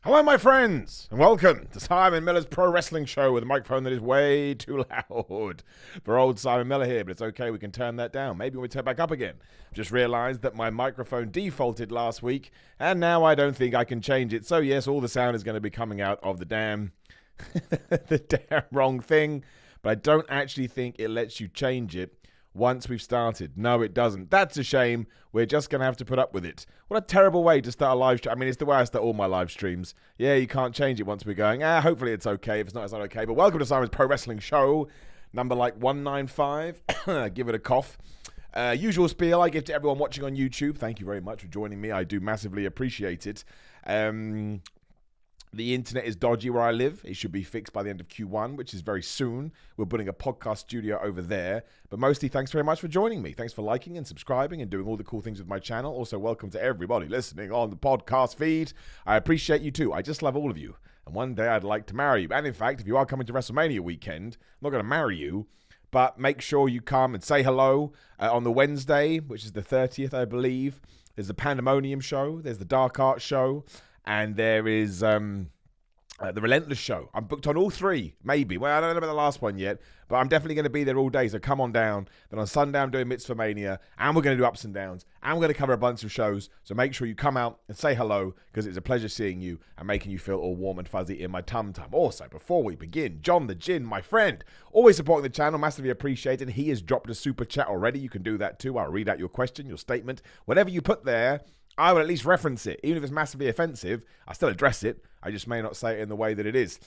Hello, my friends, and welcome to Simon Miller's Pro Wrestling Show with a microphone that is way too loud for old Simon Miller here, but it's okay, we can turn that down. Maybe when we turn back up again. Just realized that my microphone defaulted last week, and now I don't think I can change it. So yes, all the sound is going to be coming out of the damn wrong thing, but I don't actually think it lets you change it once we've started. No, it doesn't. That's a shame. We're just going to have to put up with it. What a terrible way to start a live stream. I mean, it's the way I start all my live streams. Yeah, you can't change it once we're going. Hopefully it's okay. If it's not, it's not okay. But welcome to Simon's Pro Wrestling Show, number 195. Give it a cough. Usual spiel I give to everyone watching on YouTube. Thank you very much for joining me. I do massively appreciate it. The internet is dodgy where I live. It should be fixed by the end of Q1, which is very soon. We're putting a podcast studio over there. But mostly, thanks very much for joining me. Thanks for liking and subscribing and doing all the cool things with my channel. Also, welcome to everybody listening on the podcast feed. I appreciate you too. I just love all of you. And one day I'd like to marry you. And in fact, if you are coming to WrestleMania weekend, I'm not going to marry you, but make sure you come and say hello on the Wednesday, which is the 30th, I believe. There's the Pandemonium show. There's the Dark Art show. And there is the Relentless show. I'm booked on all three, maybe. Well, I don't know about the last one yet, but I'm definitely going to be there all day, so come on down. Then on Sunday, I'm doing Mitzvah Mania, and we're going to do Ups and Downs, and we're going to cover a bunch of shows, so make sure you come out and say hello, because it's a pleasure seeing you and making you feel all warm and fuzzy in my tum-tum. Also, before we begin, John the Gin, my friend, always supporting the channel, massively appreciated. He has dropped a super chat already. You can do that too. I'll read out your question, your statement, whatever you put there. I will at least reference it. Even if it's massively offensive, I still address it. I just may not say it in the way that it is.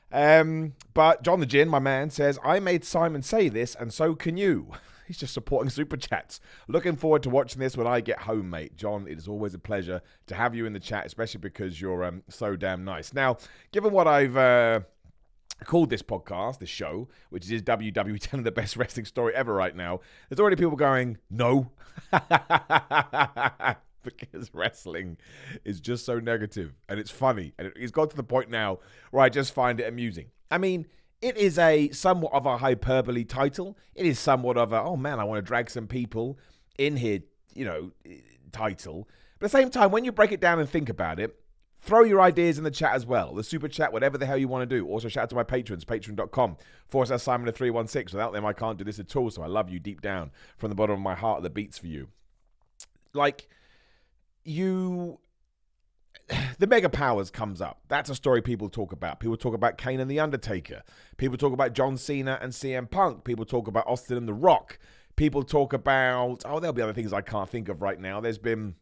But John the Gin, my man, says, I made Simon say this, and so can you. He's just supporting Super Chats. Looking forward to watching this when I get home, mate. John, it is always a pleasure to have you in the chat, especially because you're so damn nice. Now, given what I've called this podcast, this show, which is WWE 10 of the best wrestling story ever right now, there's already people going, no. Because wrestling is just so negative and it's funny, and it's got to the point now where I just find it amusing. I mean, it is a somewhat of a hyperbole title. It is somewhat of a, oh man, I want to drag some people in here, title. But at the same time, when you break it down and think about it, throw your ideas in the chat as well. The super chat, whatever the hell you want to do. Also, shout out to my patrons, patreon.com/Simon316. Without them, I can't do this at all. So I love you deep down from the bottom of my heart that beats for you. The Mega Powers comes up. That's a story people talk about. People talk about Kane and The Undertaker. People talk about John Cena and CM Punk. People talk about Austin and The Rock. People talk about, there'll be other things I can't think of right now. There's been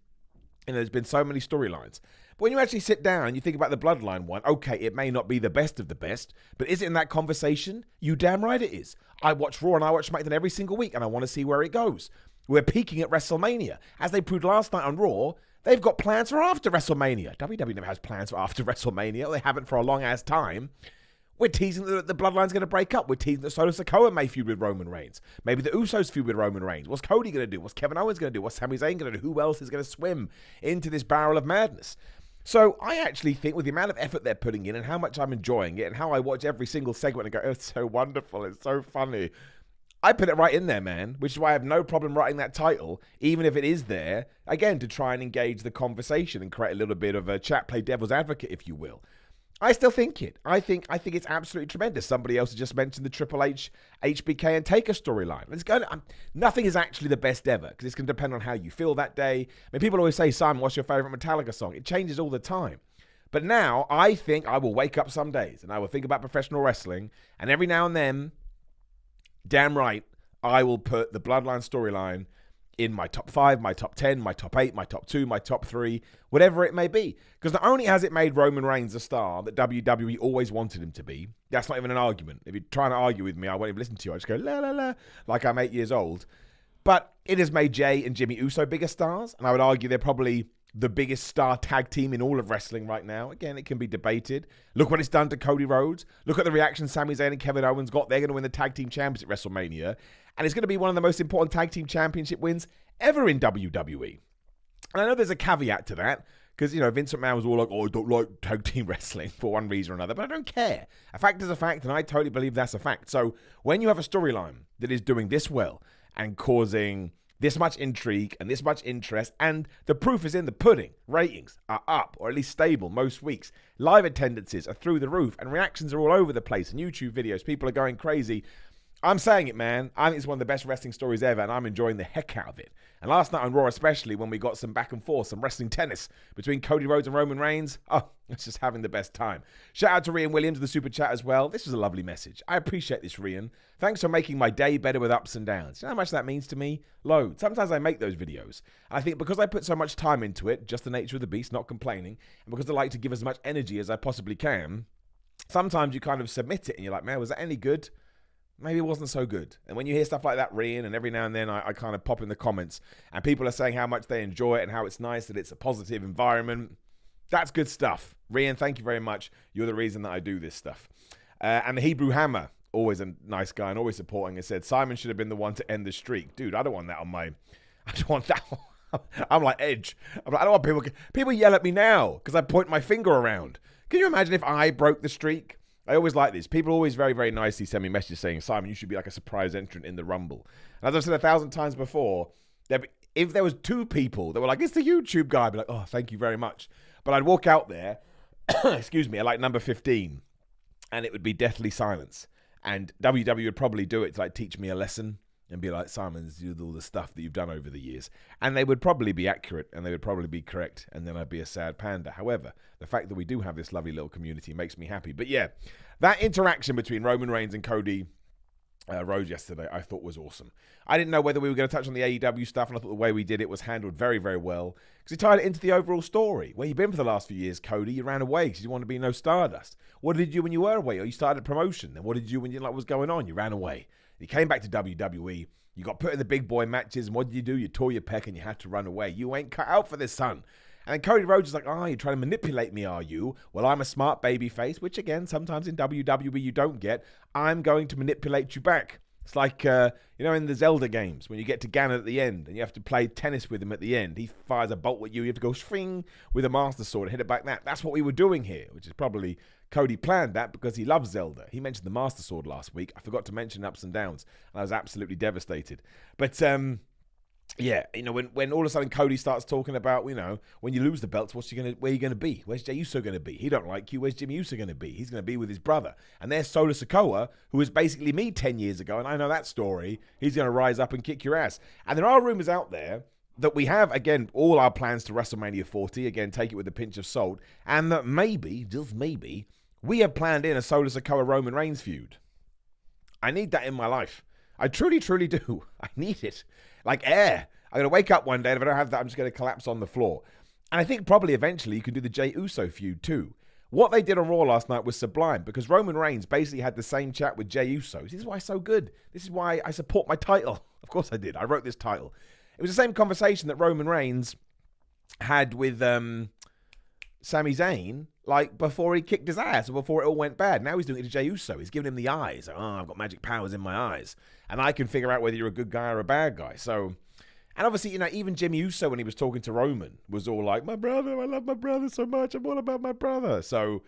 so many storylines. But when you actually sit down and you think about the Bloodline one, okay, it may not be the best of the best, but is it in that conversation? You damn right it is. I watch Raw and I watch SmackDown every single week, and I want to see where it goes. We're peaking at WrestleMania. As they proved last night on Raw, they've got plans for after WrestleMania. WWE never has plans for after WrestleMania. They haven't for a long-ass time. We're teasing that the Bloodline's going to break up. We're teasing that Solo Sikoa may feud with Roman Reigns. Maybe the Usos feud with Roman Reigns. What's Cody going to do? What's Kevin Owens going to do? What's Sami Zayn going to do? Who else is going to swim into this barrel of madness? So I actually think with the amount of effort they're putting in and how much I'm enjoying it and how I watch every single segment and go, oh, it's so wonderful. It's so funny. I put it right in there, man, which is why I have no problem writing that title, even if it is there, again, to try and engage the conversation and create a little bit of a chat, play devil's advocate, if you will. I still think it. I think it's absolutely tremendous. Somebody else has just mentioned the Triple H, HBK, and Taker storyline. Nothing is actually the best ever, because it's going to depend on how you feel that day. I mean, people always say, Simon, what's your favorite Metallica song? It changes all the time. But now, I think I will wake up some days, and I will think about professional wrestling, and every now and then, damn right, I will put the Bloodline storyline in my top 5, my top 10, my top 8, my top 2, my top 3, whatever it may be. Because not only has it made Roman Reigns the star that WWE always wanted him to be, that's not even an argument. If you're trying to argue with me, I won't even listen to you. I just go, la, la, la, like I'm 8 years old. But it has made Jay and Jimmy Uso bigger stars, and I would argue they're probably the biggest star tag team in all of wrestling right now. Again, it can be debated. Look what it's done to Cody Rhodes. Look at the reaction Sami Zayn and Kevin Owens got. They're going to win the tag team champions at WrestleMania. And it's going to be one of the most important tag team championship wins ever in WWE. And I know there's a caveat to that, because, Vince McMahon was all like, I don't like tag team wrestling for one reason or another, but I don't care. A fact is a fact, and I totally believe that's a fact. So when you have a storyline that is doing this well and causing this much intrigue and this much interest, and the proof is in the pudding. Ratings are up, or at least stable most weeks. Live attendances are through the roof, and reactions are all over the place. And YouTube videos, people are going crazy. I'm saying it, man. I think it's one of the best wrestling stories ever, and I'm enjoying the heck out of it. And last night on Raw, especially when we got some back and forth, some wrestling tennis between Cody Rhodes and Roman Reigns, it's just having the best time. Shout out to Rian Williams, the super chat as well. This was a lovely message. I appreciate this, Rian. Thanks for making my day better with ups and downs. You know how much that means to me? Loads. Sometimes I make those videos. And I think because I put so much time into it, just the nature of the beast, not complaining, and because I like to give as much energy as I possibly can, sometimes you kind of submit it and you're like, man, was that any good? Maybe it wasn't so good. And when you hear stuff like that, Rian, and every now and then I kind of pop in the comments and people are saying how much they enjoy it and how it's nice that it's a positive environment. That's good stuff. Rian, thank you very much. You're the reason that I do this stuff. And the Hebrew Hammer, always a nice guy and always supporting, has said, Simon should have been the one to end the streak. Dude, I don't want that on my... I don't want that on... I'm like Edge. I don't want people yell at me now because I point my finger around. Can you imagine if I broke the streak? I always like this. People always very, very nicely send me messages saying, Simon, you should be like a surprise entrant in the Rumble. And as I've said 1,000 times before, if there was 2 people that were like, it's the YouTube guy, I'd be like, oh, thank you very much. But I'd walk out there, excuse me, at like number 15, and it would be deathly silence. And WWE would probably do it to like teach me a lesson and be like, Simon, do all the stuff that you've done over the years. And they would probably be accurate and they would probably be correct. And then I'd be a sad panda. However, the fact that we do have this lovely little community makes me happy. But yeah, that interaction between Roman Reigns and Cody Rhodes yesterday, I thought was awesome. I didn't know whether we were going to touch on the AEW stuff, and I thought the way we did it was handled very, very well because he tied it into the overall story. Where you been for the last few years, Cody? You ran away because you wanted to be no Stardust. What did you do when you were away? Or you started a promotion. Then what did you do when you didn't like what was going on? You ran away. You came back to WWE. You got put in the big boy matches, and what did you do? You tore your pec and you had to run away. You ain't cut out for this, son. And then Cody Rhodes is like, you're trying to manipulate me, are you? Well, I'm a smart baby face, which again, sometimes in WWE you don't get. I'm going to manipulate you back. It's like, in the Zelda games, when you get to Ganon at the end and you have to play tennis with him at the end. He fires a bolt at you. You have to go swing with a Master Sword and hit it back. That's what we were doing here, which is probably Cody planned that because he loves Zelda. He mentioned the Master Sword last week. I forgot to mention ups and downs, and I was absolutely devastated. But, when all of a sudden Cody starts talking about, when you lose the belts, where are you going to be? Where's Jey Uso going to be? He don't like you. Where's Jimmy Uso going to be? He's going to be with his brother. And there's Solo Sikoa, who was basically me 10 years ago, and I know that story. He's going to rise up and kick your ass. And there are rumors out there that we have, again, all our plans to WrestleMania 40. Again, take it with a pinch of salt. And that maybe, just maybe, we have planned in a Solo Sikoa Roman Reigns feud. I need that in my life. I truly, truly do. I need it. Like air. I'm going to wake up one day, and if I don't have that, I'm just going to collapse on the floor. And I think probably eventually you can do the Jey Uso feud too. What they did on Raw last night was sublime because Roman Reigns basically had the same chat with Jey Uso. This is why it's so good. This is why I support my title. Of course I did. I wrote this title. It was the same conversation that Roman Reigns had with Sami Zayn, like before he kicked his ass or before it all went bad. Now he's doing it to Jey Uso. He's giving him the eyes. I've got magic powers in my eyes. And I can figure out whether you're a good guy or a bad guy. So, and obviously, even Jimmy Uso, when he was talking to Roman, was all like, my brother, I love my brother so much. I'm all about my brother. So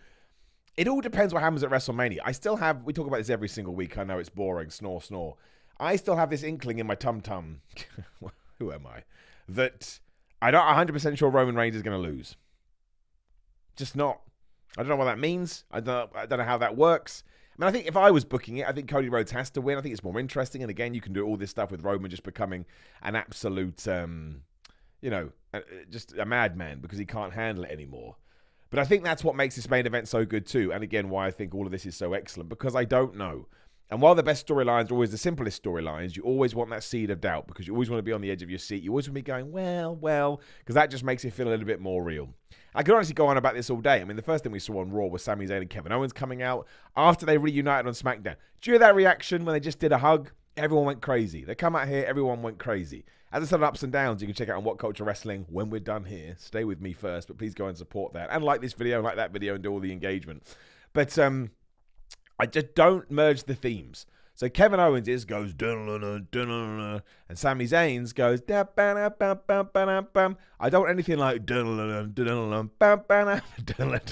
it all depends what happens at WrestleMania. I still have, we talk about this every single week. I know it's boring. Snore, snore. I still have this inkling in my tum-tum. Who am I? That I'm not 100% sure Roman Reigns is going to lose. Just not. I don't know what that means. I don't know how that works. I mean, I think if I was booking it, I think Cody Rhodes has to win. I think it's more interesting. And again, you can do all this stuff with Roman just becoming an absolute, just a madman because he can't handle it anymore. But I think that's what makes this main event so good too. And again, why I think all of this is so excellent, because I don't know. And while the best storylines are always the simplest storylines, you always want that seed of doubt because you always want to be on the edge of your seat. You always want to be going, well, because that just makes it feel a little bit more real. I could honestly go on about this all day. I mean, the first thing we saw on Raw was Sami Zayn and Kevin Owens coming out after they reunited on SmackDown. Did you hear that reaction when they just did a hug? Everyone went crazy. They come out here, everyone went crazy. As I said, ups and downs, you can check out on What Culture Wrestling when we're done here. Stay with me first, but please go and support that. And like this video, like that video, and do all the engagement. But I just don't merge the themes. So Kevin Owens goes and Sami Zayn's goes I don't want anything like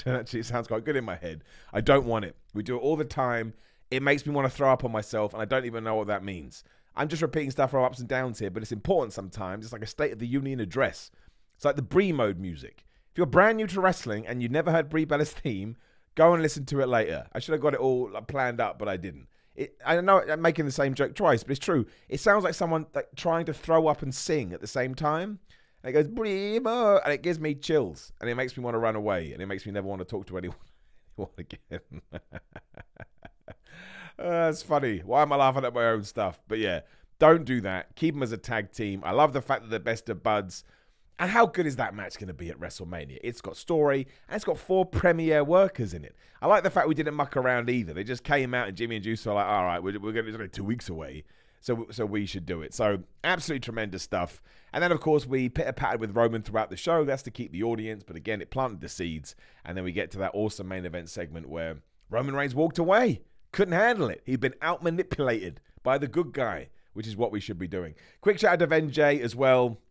actually it sounds quite good in my head. I don't want it. We do it all the time. It makes me want to throw up on myself, and I don't even know what that means. I'm just repeating stuff from ups and downs here, but it's important sometimes. It's like a State of the Union address. It's like the Brie mode music. If you're brand new to wrestling and you never heard Brie Bella's theme, go and listen to it later. I should have got it all planned up, but I didn't. I know I'm making the same joke twice, but it's true. It sounds like someone trying to throw up and sing at the same time. And it goes, Brimo, and it gives me chills. And it makes me want to run away. And it makes me never want to talk to anyone again. It's funny. Why am I laughing at my own stuff? But yeah, don't do that. Keep them as a tag team. I love the fact that they're best of buds. And how good is that match going to be at WrestleMania? It's got story, and it's got 4 premier workers in it. I like the fact we didn't muck around either. They just came out, and Jimmy and Juice were like, all right, we're going to be 2 weeks away, so we should do it. So absolutely tremendous stuff. And then, of course, we pitter-pattered with Roman throughout the show. That's to keep the audience, but again, it planted the seeds. And then we get to that awesome main event segment where Roman Reigns walked away. Couldn't handle it. He'd been out-manipulated by the good guy, which is what we should be doing. Quick shout out to Venjay as well,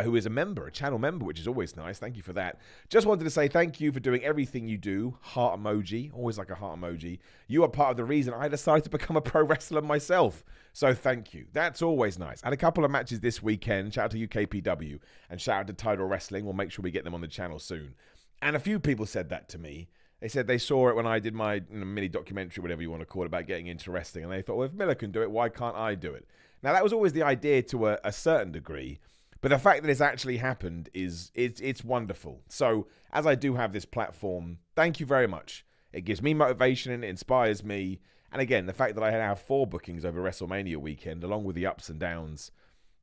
who is a channel member, which is always nice. Thank you for that. Just wanted to say thank you for doing everything you do. Heart emoji. Always like a heart emoji. You are part of the reason I decided to become a pro wrestler myself. So thank you. That's always nice. I had a couple of matches this weekend. Shout out to UKPW and shout out to Tidal Wrestling. We'll make sure we get them on the channel soon. And a few people said that to me. They said they saw it when I did my mini documentary, whatever you want to call it, about getting into wrestling. And they thought, well, if Miller can do it, why can't I do it? Now, that was always the idea to a certain degree. But the fact that it's actually happened it's wonderful. So, as I do have this platform, thank you very much. It gives me motivation and it inspires me. And again, the fact that I have 4 bookings over WrestleMania weekend, along with the ups and downs,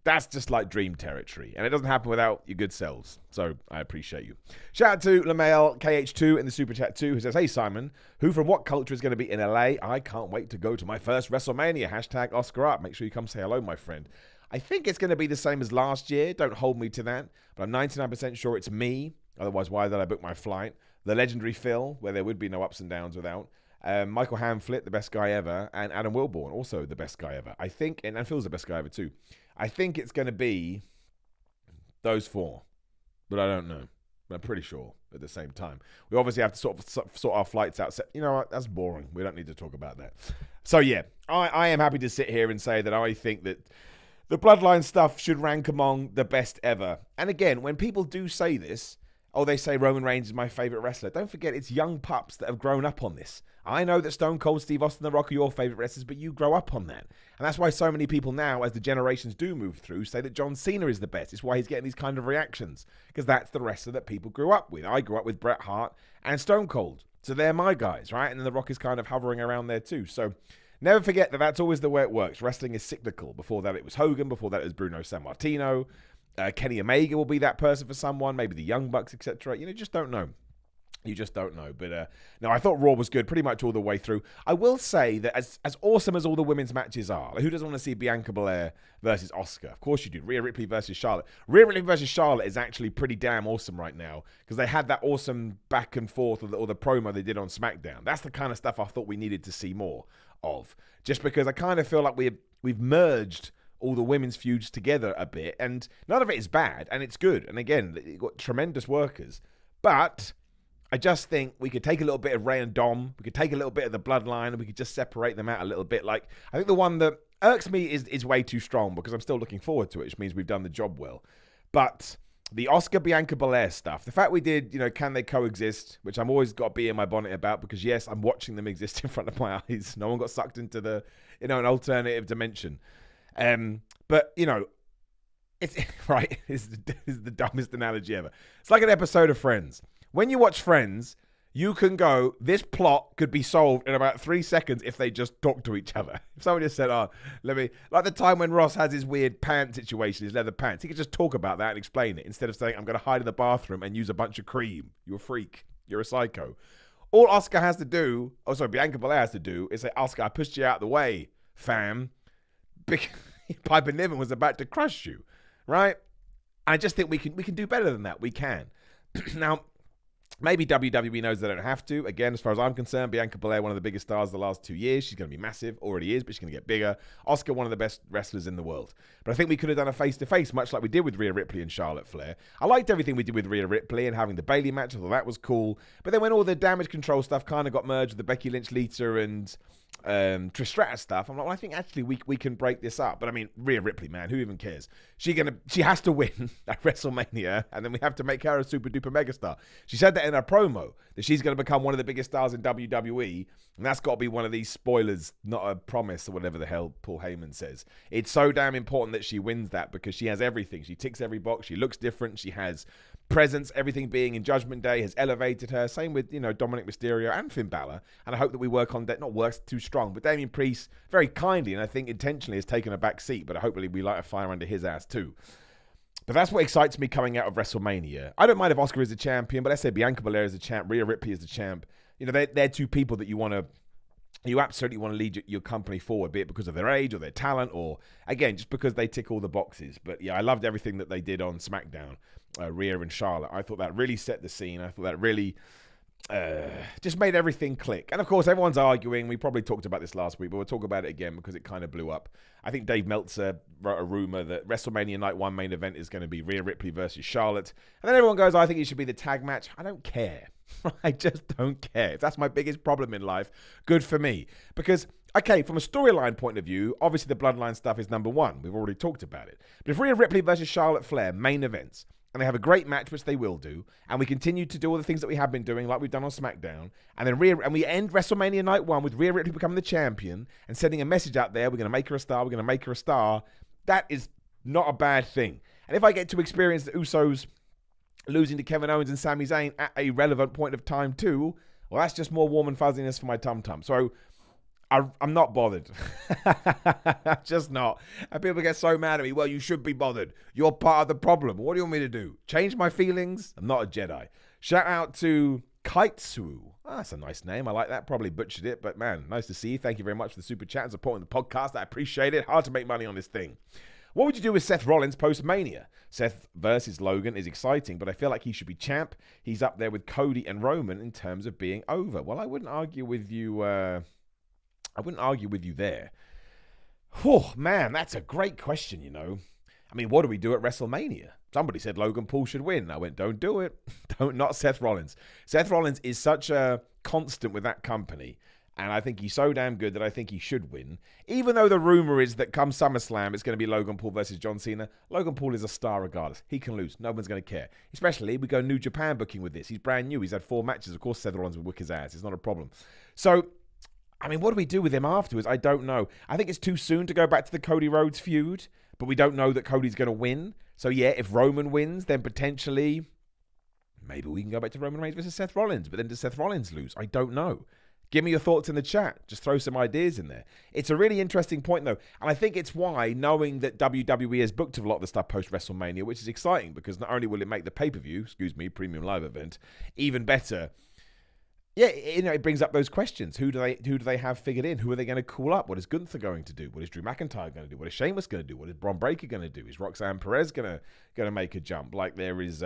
that's just like dream territory. And it doesn't happen without your good selves. So I appreciate you. Shout out to LaMail KH2 in the Super Chat 2, who says, hey, Simon, who from what culture is going to be in LA? I can't wait to go to my first WrestleMania. Hashtag Oscar up. Make sure you come say hello, my friend. I think it's going to be the same as last year. Don't hold me to that. But I'm 99% sure it's me. Otherwise, why did I book my flight? The legendary Phil, where there would be no ups and downs without. Michael Hamflett, the best guy ever. And Adam Wilborn, also the best guy ever. I think, and Phil's the best guy ever too. I think it's going to be those 4. But I don't know. I'm pretty sure at the same time. We obviously have to sort our flights out. You know what? That's boring. We don't need to talk about that. So, yeah, I am happy to sit here and say that I think that the Bloodline stuff should rank among the best ever. And again, when people do say this, they say Roman Reigns is my favorite wrestler. Don't forget, it's young pups that have grown up on this. I know that Stone Cold, Steve Austin, The Rock are your favorite wrestlers, but you grow up on that. And that's why so many people now, as the generations do move through, say that John Cena is the best. It's why he's getting these kind of reactions, because that's the wrestler that people grew up with. I grew up with Bret Hart and Stone Cold. So they're my guys, right? And then The Rock is kind of hovering around there too. So never forget that that's always the way it works. Wrestling is cyclical. Before that, it was Hogan. Before that, it was Bruno Sammartino. Kenny Omega will be that person for someone. Maybe the Young Bucks, etc. You just don't know. You just don't know. But no, I thought Raw was good pretty much all the way through. I will say that as awesome as all the women's matches are, like who doesn't want to see Bianca Belair versus Asuka? Of course you do. Rhea Ripley versus Charlotte. Rhea Ripley versus Charlotte is actually pretty damn awesome right now because they had that awesome back and forth or the promo they did on SmackDown. That's the kind of stuff I thought we needed to see more of. Just because I kind of feel like we've merged all the women's feuds together a bit, and none of it is bad, and it's good. And again, you've got tremendous workers. But I just think we could take a little bit of Rey and Dom, we could take a little bit of the Bloodline, and we could just separate them out a little bit. Like, I think the one that irks me is way too strong, because I'm still looking forward to it, which means we've done the job well. But the Asuka Bianca Belair stuff, the fact we did, can they coexist, which I'm always got to be in my bonnet about, because yes, I'm watching them exist in front of my eyes. No one got sucked into the, an alternative dimension. But it's right. This is the dumbest analogy ever. It's like an episode of Friends. When you watch Friends, you can go, this plot could be solved in about 3 seconds if they just talk to each other. If someone just said, like the time when Ross has his weird pant situation, his leather pants, he could just talk about that and explain it instead of saying, I'm going to hide in the bathroom and use a bunch of cream. You're a freak. You're a psycho. All Asuka has to do, Bianca Belair has to do is say, Asuka, I pushed you out of the way, fam. Piper Niven was about to crush you, right? I just think we can do better than that. We can. Now, maybe WWE knows they don't have to. Again, as far as I'm concerned, Bianca Belair, one of the biggest stars of the last 2 years. She's going to be massive. Already is, but she's going to get bigger. Asuka, one of the best wrestlers in the world. But I think we could have done a face-to-face, much like we did with Rhea Ripley and Charlotte Flair. I liked everything we did with Rhea Ripley and having the Bayley match. I thought that was cool. But then when all the damage control stuff kind of got merged with the Becky Lynch, Lita, and Trish Stratus stuff, I'm like, well, I think actually we can break this up. But I mean, Rhea Ripley, man, who even cares? She has to win at WrestleMania, and then we have to make her a super duper megastar. She said that in her promo, that she's going to become one of the biggest stars in WWE, and that's got to be one of these spoilers, not a promise or whatever the hell Paul Heyman says. It's so damn important that she wins that because she has everything. She ticks every box. She looks different. She has presence. Everything being in Judgment Day has elevated her. Same with, Dominic Mysterio and Finn Balor. And I hope that we work on that, not works too strong, but Damian Priest very kindly, and I think intentionally, has taken a back seat, but hopefully we light a fire under his ass too. But that's what excites me coming out of WrestleMania. I don't mind if Oscar is the champion, but let's say Bianca Belair is the champ, Rhea Ripley is the champ. They're two people that you absolutely want to lead your company forward, be it because of their age or their talent or, again, just because they tick all the boxes. But yeah, I loved everything that they did on SmackDown, Rhea and Charlotte. I thought that really set the scene. I thought that really just made everything click. And of course, everyone's arguing. We probably talked about this last week, but we'll talk about it again because it kind of blew up. I think Dave Meltzer wrote a rumor that WrestleMania Night 1 main event is going to be Rhea Ripley versus Charlotte. And then everyone goes, I think it should be the tag match. I don't care. I just don't care. If that's my biggest problem in life, good for me. Because, okay, from a storyline point of view, obviously the bloodline stuff is number one. We've already talked about it. But if Rhea Ripley versus Charlotte Flair, main events, and they have a great match, which they will do, and we continue to do all the things that we have been doing, like we've done on SmackDown, and then we end WrestleMania Night 1 with Rhea Ripley becoming the champion and sending a message out there, we're going to make her a star, we're going to make her a star, that is not a bad thing. And if I get to experience the Usos losing to Kevin Owens and Sami Zayn at a relevant point of time too, well, that's just more warm and fuzziness for my tum-tum. So I'm not bothered. Just not. And people get so mad at me. Well, you should be bothered. You're part of the problem. What do you want me to do? Change my feelings? I'm not a Jedi. Shout out to Kaitsu. Oh, that's a nice name. I like that. Probably butchered it, but man, nice to see you. Thank you very much for the super chat and supporting the podcast. I appreciate it. Hard to make money on this thing. What would you do with Seth Rollins post-Mania? Seth versus Logan is exciting, but I feel like he should be champ. He's up there with Cody and Roman in terms of being over. Well, I wouldn't argue with you. There. Oh, man, that's a great question, I mean, what do we do at WrestleMania? Somebody said Logan Paul should win. I went, don't do it. Not Seth Rollins. Seth Rollins is such a constant with that company, and I think he's so damn good that I think he should win. Even though the rumor is that come SummerSlam, it's going to be Logan Paul versus John Cena. Logan Paul is a star regardless. He can lose. No one's going to care. Especially, we go New Japan booking with this. He's brand new. He's had 4 matches. Of course, Seth Rollins will whip his ass. It's not a problem. So, I mean, what do we do with him afterwards? I don't know. I think it's too soon to go back to the Cody Rhodes feud, but we don't know that Cody's going to win. So, yeah, if Roman wins, then potentially, maybe we can go back to Roman Reigns versus Seth Rollins. But then does Seth Rollins lose? I don't know. Give me your thoughts in the chat. Just throw some ideas in there. It's a really interesting point, though. And I think it's why, knowing that WWE has booked a lot of the stuff post-WrestleMania, which is exciting, because not only will it make the pay-per-view, premium live event, even better, yeah, it brings up those questions. Who do they have figured in? Who are they going to call up? What is Gunther going to do? What is Drew McIntyre going to do? What is Sheamus going to do? What is Bron Breakker going to do? Is Roxanne Perez going to make a jump? Like there's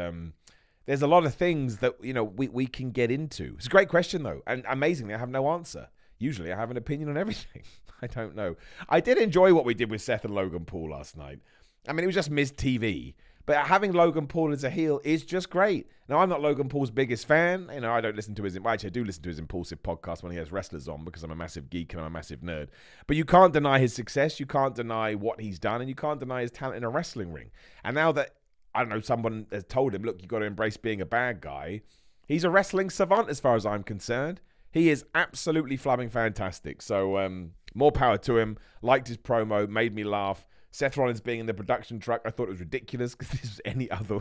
a lot of things that we can get into. It's a great question though, and amazingly, I have no answer. Usually, I have an opinion on everything. I don't know. I did enjoy what we did with Seth and Logan Paul last night. I mean, it was just Miz TV. But having Logan Paul as a heel is just great. Now, I'm not Logan Paul's biggest fan. I don't listen to his... Actually, I do listen to his Impulsive podcast when he has wrestlers on because I'm a massive geek and I'm a massive nerd. But you can't deny his success. You can't deny what he's done. And you can't deny his talent in a wrestling ring. And now that, I don't know, someone has told him, look, you've got to embrace being a bad guy. He's a wrestling savant as far as I'm concerned. He is absolutely flamming fantastic. So, more power to him. Liked his promo. Made me laugh. Seth Rollins being in the production truck, I thought it was ridiculous because this was any other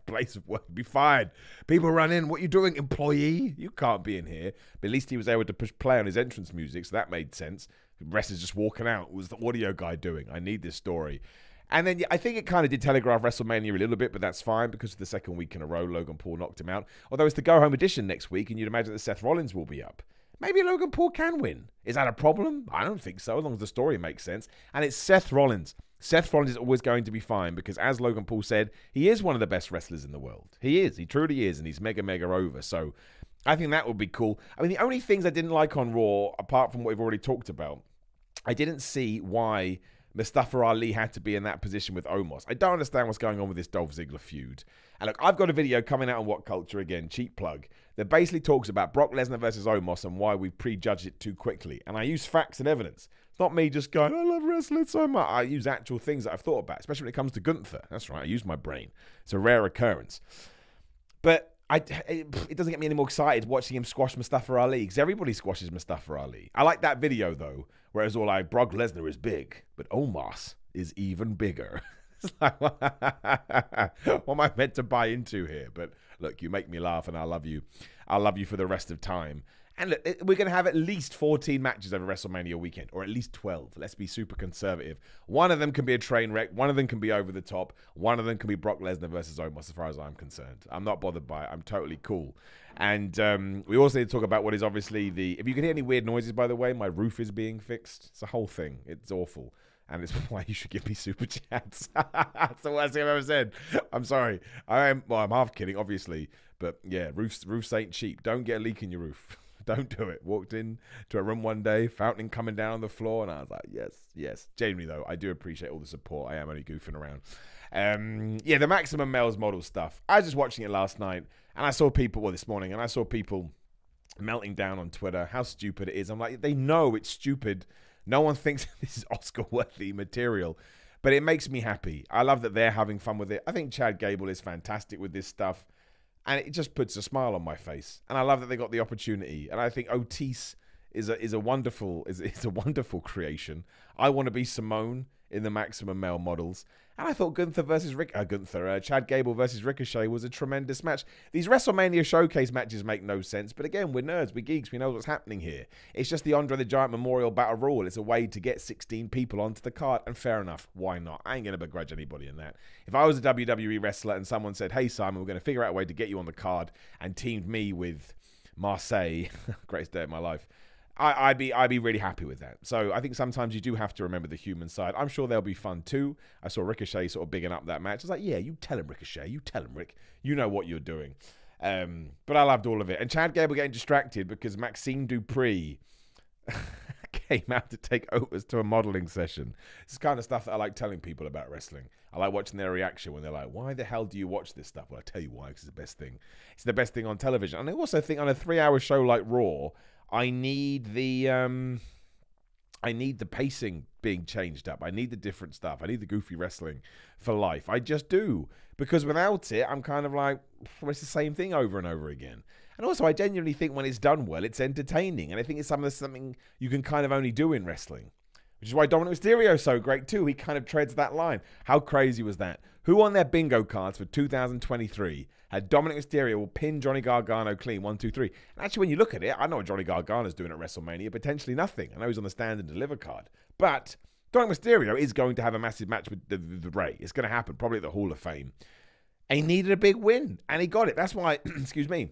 place of work. Be fired. People run in. What are you doing, employee? You can't be in here. But at least he was able to push play on his entrance music, so that made sense. The rest is just walking out. What was the audio guy doing? I need this story. And then I think it kind of did telegraph WrestleMania a little bit, but that's fine because of the second week in a row, Logan Paul knocked him out. Although it's the go-home edition next week, and you'd imagine that Seth Rollins will be up. Maybe Logan Paul can win. Is that a problem? I don't think so, as long as the story makes sense. And it's Seth Rollins. Seth Rollins is always going to be fine because, as Logan Paul said, he is one of the best wrestlers in the world. He is. He truly is, and he's mega, mega over. So I think that would be cool. I mean, the only things I didn't like on Raw, apart from what we've already talked about, I didn't see why Mustafa Ali had to be in that position with Omos. I don't understand what's going on with this Dolph Ziggler feud. And look, I've got a video coming out on What Culture again, cheap plug, that basically talks about Brock Lesnar versus Omos and why we prejudged it too quickly. And I use facts and evidence. It's not me just going, I love wrestling so much. I use actual things that I've thought about, especially when it comes to Gunther. That's right, I use my brain. It's a rare occurrence. But it doesn't get me any more excited watching him squash Mustafa Ali, because everybody squashes Mustafa Ali. I like that video, though, where it's all like, Brock Lesnar is big, but Omos is even bigger. It's like, what am I meant to buy into here? But look, you make me laugh, and I love you. I'll love you for the rest of time. And look, we're going to have at least 14 matches over WrestleMania weekend, or at least 12. Let's be super conservative. One of them can be a train wreck. One of them can be over the top. One of them can be Brock Lesnar versus Omos, as far as I'm concerned. I'm not bothered by it. I'm totally cool. And we also need to talk about what is obviously if you can hear any weird noises, by the way, my roof is being fixed. It's a whole thing. It's awful. And it's why you should give me super chats. That's the worst thing I've ever said. I'm sorry. I'm half kidding, obviously. But yeah, roofs ain't cheap. Don't get a leak in your roof. Don't do it. Walked in to a room one day, fountain coming down on the floor, and I was like, yes. Genuinely, though, I do appreciate all the support. I am only goofing around. The Maximum Males model stuff. I was just watching it last night, and I saw people, this morning, and I saw people melting down on Twitter, how stupid it is. I'm like, they know it's stupid. No one thinks this is Oscar-worthy material, but it makes me happy. I love that they're having fun with it. I think Chad Gable is fantastic with this stuff. And it just puts a smile on my face. And I love that they got the opportunity. And I think Otis is a wonderful creation. I want to be Simone in the Maximum Male models. And I thought Chad Gable versus Ricochet was a tremendous match. These WrestleMania showcase matches make no sense, but again, we're nerds, we're geeks, we know what's happening here. It's just the Andre the Giant Memorial Battle Royal. It's a way to get 16 people onto the card, and fair enough, why not? I ain't going to begrudge anybody in that. If I was a WWE wrestler and someone said, hey Simon, we're going to figure out a way to get you on the card, and teamed me with Marseille, greatest day of my life, I'd be really happy with that. So I think sometimes you do have to remember the human side. I'm sure they'll be fun too. I saw Ricochet sort of bigging up that match. I was like, yeah, you tell him, Ricochet. You tell him, Rick. You know what you're doing. But I loved all of it. And Chad Gable getting distracted because Maxine Dupree came out to take Otis to a modeling session. It's the kind of stuff that I like telling people about wrestling. I like watching their reaction when they're like, why the hell do you watch this stuff? Well, I tell you why, because it's the best thing. It's the best thing on television. And I also think on a 3-hour show like Raw, I need the pacing being changed up. I need the different stuff. I need the goofy wrestling for life. I just do. Because without it, I'm kind of like, well, it's the same thing over and over again. And also, I genuinely think when it's done well, it's entertaining. And I think it's something you can kind of only do in wrestling. Which is why Dominic Mysterio is so great too. He kind of treads that line. How crazy was that? Who on their bingo cards for 2023 had Dominic Mysterio will pin Johnny Gargano clean 1, 2, 3? And actually, when you look at it, I know what Johnny Gargano's doing at WrestleMania. Potentially nothing. I know he's on the stand and deliver card. But Dominic Mysterio is going to have a massive match with the Ray. It's going to happen, probably at the Hall of Fame. And he needed a big win, and he got it. That's why, excuse me,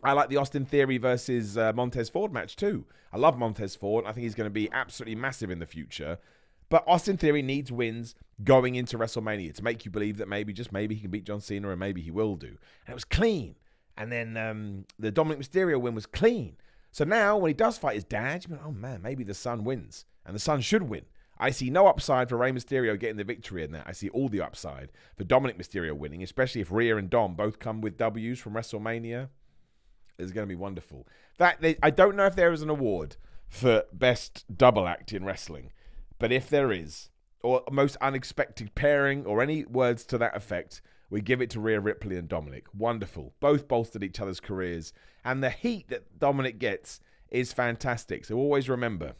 I like the Austin Theory versus Montez Ford match too. I love Montez Ford. I think he's going to be absolutely massive in the future. But Austin Theory needs wins going into WrestleMania to make you believe that maybe he can beat John Cena, and maybe he will do. And it was clean. And then the Dominic Mysterio win was clean. So now when he does fight his dad, you're like, oh man, maybe the son wins. And the son should win. I see no upside for Rey Mysterio getting the victory in that. I see all the upside for Dominic Mysterio winning, especially if Rhea and Dom both come with W's from WrestleMania. It's going to be wonderful. I don't know if there is an award for best double act in wrestling, but if there is, or most unexpected pairing, or any words to that effect, we give it to Rhea Ripley and Dominic. Wonderful. Both bolstered each other's careers, and the heat that Dominic gets is fantastic. So always remember,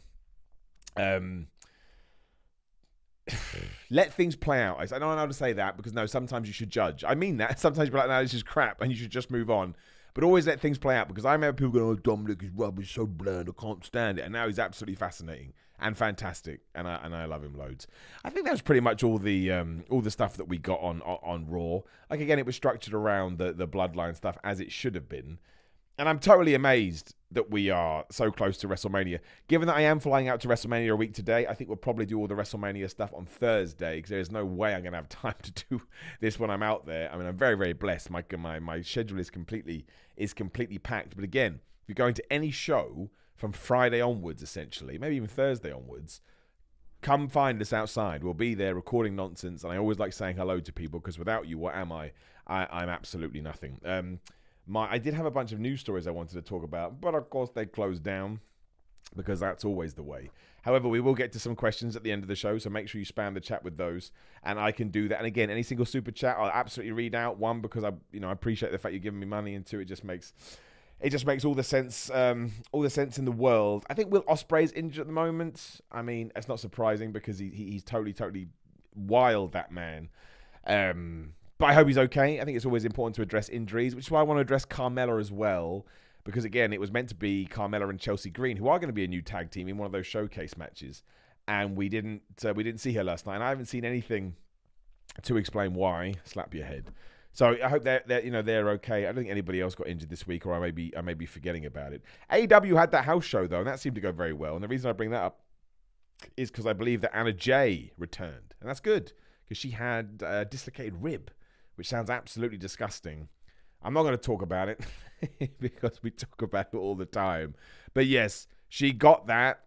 let things play out. I don't know how to say that because no, sometimes you should judge. I mean that. Sometimes you're like, no, this is crap, and you should just move on. But always let things play out, because I remember people going, oh, Dominic is rubbish, so bland, I can't stand it. And now he's absolutely fascinating and fantastic, and I love him loads. I think that was pretty much all the stuff that we got on Raw. Like, again, it was structured around the Bloodline stuff, as it should have been. And I'm totally amazed that we are so close to WrestleMania. Given that I am flying out to WrestleMania a week today, I think we'll probably do all the WrestleMania stuff on Thursday, because there's no way I'm going to have time to do this when I'm out there. I mean, I'm very, very blessed. My schedule is completely packed. But again, if you're going to any show from Friday onwards, essentially, maybe even Thursday onwards, come find us outside. We'll be there recording nonsense, and I always like saying hello to people because without you, what am I? I'm absolutely nothing. I did have a bunch of news stories I wanted to talk about, but of course they closed down because that's always the way. However, we will get to some questions at the end of the show, so make sure you spam the chat with those, and I can do that. And again, any single super chat, I'll absolutely read out. One, because I appreciate the fact you're giving me money, and two, it just makes all the sense in the world. I think Will Ospreay's injured at the moment. I mean, it's not surprising because he's totally wild, that man. But I hope he's okay. I think it's always important to address injuries, which is why I want to address Carmella as well. Because again, it was meant to be Carmella and Chelsea Green, who are going to be a new tag team in one of those showcase matches, and we didn't see her last night. And I haven't seen anything to explain why. Slap your head. So I hope they're okay. I don't think anybody else got injured this week, or I may be forgetting about it. AEW had that house show though, and that seemed to go very well. And the reason I bring that up is because I believe that Anna Jay returned, and that's good because she had a dislocated rib, which sounds absolutely disgusting. I'm not going to talk about it because we talk about it all the time. But yes, she got that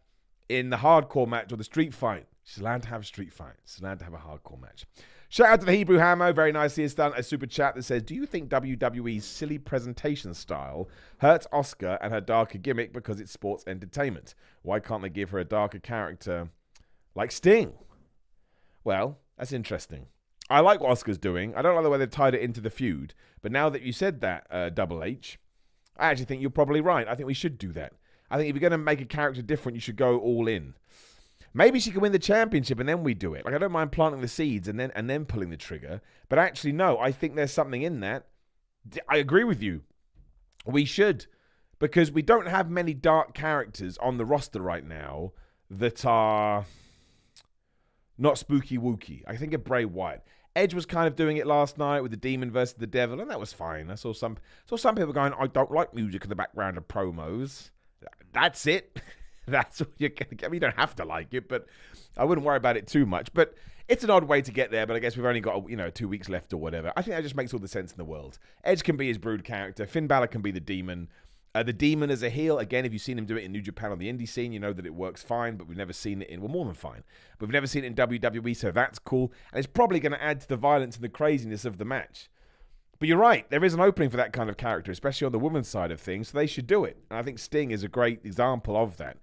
in the hardcore match or the street fight. She's allowed to have a street fight. She's allowed to have a hardcore match. Shout out to the Hebrew Hammer. Very nicely. It's done a super chat that says, do you think WWE's silly presentation style hurts Asuka and her darker gimmick because it's sports entertainment? Why can't they give her a darker character like Sting? Well, that's interesting. I like what Asuka's doing. I don't like the way they've tied it into the feud. But now that you said that, Double H, I actually think you're probably right. I think we should do that. I think if you're going to make a character different, you should go all in. Maybe she can win the championship and then we do it. Like, I don't mind planting the seeds and then pulling the trigger. But actually, no, I think there's something in that. I agree with you. We should. Because we don't have many dark characters on the roster right now that are not spooky wooky. I think of Bray Wyatt. Edge was kind of doing it last night with the Demon versus the Devil, and that was fine. I saw some people going, I don't like music in the background of promos. That's it. That's what you're going to get. I mean, you don't have to like it, but I wouldn't worry about it too much. But it's an odd way to get there, but I guess we've only got 2 weeks left or whatever. I think that just makes all the sense in the world. Edge can be his brood character. Finn Balor can be the Demon. The Demon as a heel, again, if you've seen him do it in New Japan on the indie scene, you know that it works fine, but we've never seen it more than fine. But we've never seen it in WWE, so that's cool. And it's probably going to add to the violence and the craziness of the match. But you're right, there is an opening for that kind of character, especially on the women's side of things, so they should do it. And I think Sting is a great example of that.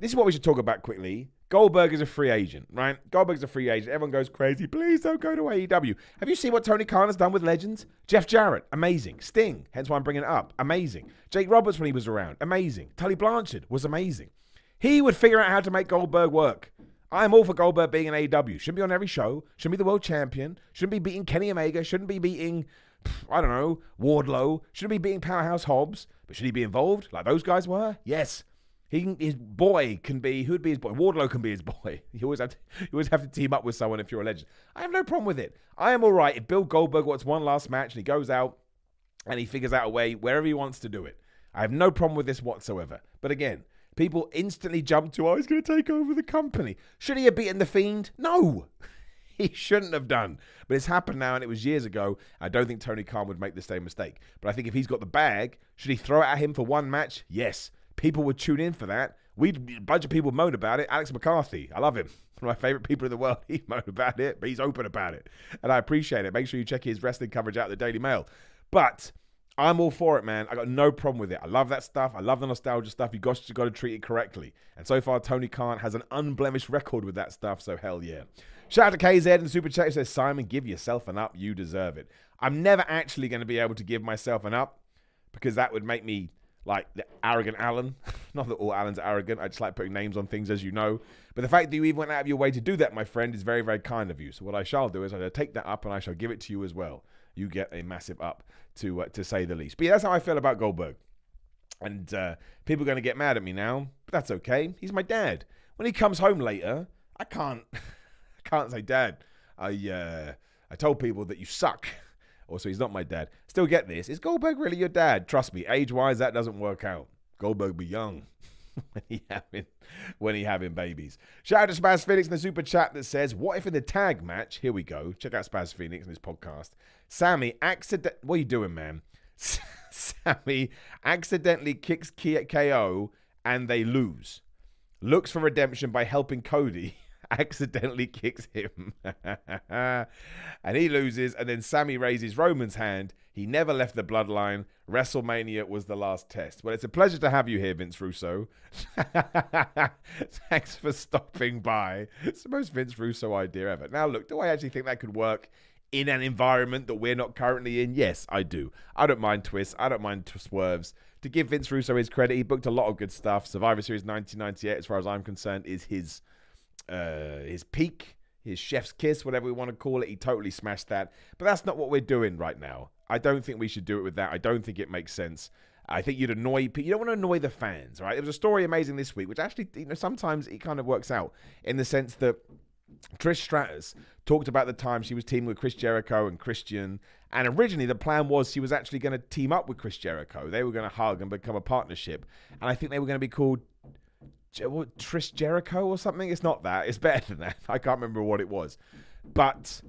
This is what we should talk about quickly. Goldberg is a free agent, right? Goldberg's a free agent. Everyone goes crazy. Please don't go to AEW. Have you seen what Tony Khan has done with legends? Jeff Jarrett, amazing. Sting, hence why I'm bringing it up, amazing. Jake Roberts when he was around, amazing. Tully Blanchard was amazing. He would figure out how to make Goldberg work. I'm all for Goldberg being an AEW. Shouldn't be on every show. Shouldn't be the world champion. Shouldn't be beating Kenny Omega. Shouldn't be beating, Wardlow. Shouldn't be beating Powerhouse Hobbs. But should he be involved like those guys were? Yes. His boy can be, who'd be his boy? Wardlow can be his boy. You always have to team up with someone if you're a legend. I have no problem with it. I am all right if Bill Goldberg wants one last match and he goes out and he figures out a way wherever he wants to do it. I have no problem with this whatsoever. But again, people instantly jump to, he's going to take over the company. Should he have beaten The Fiend? No. He shouldn't have done. But it's happened now and it was years ago. I don't think Tony Khan would make the same mistake. But I think if he's got the bag, should he throw it at him for one match? Yes. People would tune in for that. A bunch of people moan about it. Alex McCarthy, I love him. One of my favorite people in the world. He moaned about it, but he's open about it. And I appreciate it. Make sure you check his wrestling coverage out at the Daily Mail. But I'm all for it, man. I got no problem with it. I love that stuff. I love the nostalgia stuff. You got to treat it correctly. And so far, Tony Khan has an unblemished record with that stuff, so hell yeah. Shout out to KZ in the Super Chat. He says, Simon, give yourself an up. You deserve it. I'm never actually going to be able to give myself an up because that would make me like the arrogant Alan. Not that all Alans are arrogant. I just like putting names on things, as you know. But the fact that you even went out of your way to do that, my friend, is very, very kind of you. So what I shall do is I shall take that up and I shall give it to you as well. You get a massive up, to say the least. But yeah, that's how I feel about Goldberg. And people are going to get mad at me now, but that's okay. He's my dad. When he comes home later, I can't say, Dad, I told people that you suck. Also, he's not my dad. Still get this. Is Goldberg really your dad? Trust me, age-wise, that doesn't work out. Goldberg be young when he having babies. Shout out to Spaz Phoenix in the super chat that says, what if in the tag match, here we go, check out Spaz Phoenix in his podcast, what are you doing, man? Sammy accidentally kicks KO and they lose. Looks for redemption by helping Cody accidentally kicks him. And he loses, and then Sammy raises Roman's hand. He never left the bloodline. WrestleMania was the last test. Well, it's a pleasure to have you here, Vince Russo. Thanks for stopping by. It's the most Vince Russo idea ever. Now, look, do I actually think that could work in an environment that we're not currently in? Yes, I do. I don't mind twists. I don't mind swerves. To give Vince Russo his credit, he booked a lot of good stuff. Survivor Series 1998, as far as I'm concerned, is his peak, his chef's kiss, whatever we want to call it. He totally smashed that. But that's not what we're doing right now. I don't think we should do it with that. I don't think it makes sense. I think you'd annoy people. You don't want to annoy the fans, right? There was a story amazing this week, which actually, sometimes it kind of works out in the sense that Trish Stratus talked about the time she was teaming with Chris Jericho and Christian. And originally the plan was she was actually going to team up with Chris Jericho. They were going to hug and become a partnership. And I think they were going to be called Trish Jericho or something. It's not that. It's better than that. I can't remember what it was. But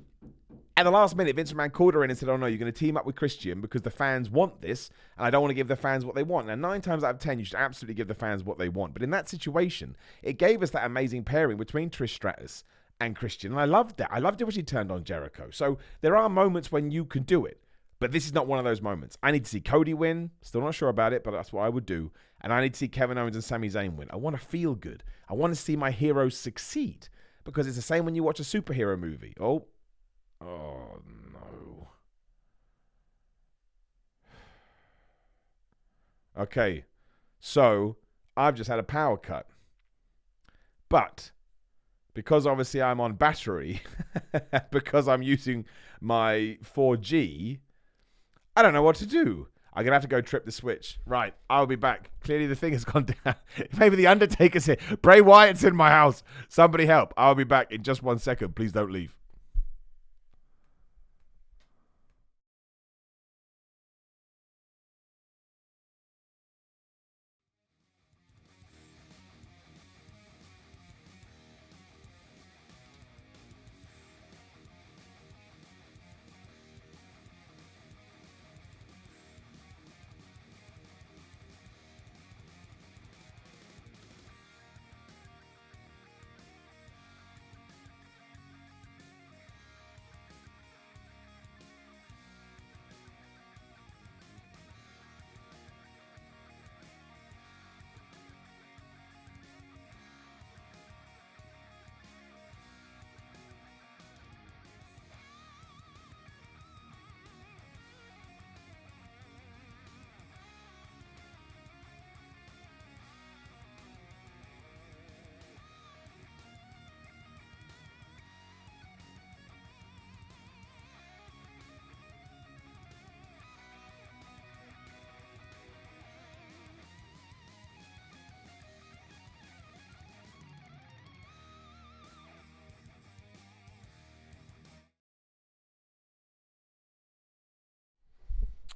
at the last minute, Vince McMahon called her in and said, oh no, you're going to team up with Christian because the fans want this, and I don't want to give the fans what they want. Now, 9 times out of 10, you should absolutely give the fans what they want. But in that situation, it gave us that amazing pairing between Trish Stratus and Christian, and I loved that. I loved it when she turned on Jericho. So there are moments when you can do it, but this is not one of those moments. I need to see Cody win. Still not sure about it, but that's what I would do. And I need to see Kevin Owens and Sami Zayn win. I want to feel good. I want to see my heroes succeed, because it's the same when you watch a superhero movie. Oh no. Okay, so I've just had a power cut. But because obviously I'm on battery, because I'm using my 4G, I don't know what to do. I'm going to have to go trip the switch. Right, I'll be back. Clearly the thing has gone down. Maybe the Undertaker's here. Bray Wyatt's in my house. Somebody help. I'll be back in just 1 second. Please don't leave.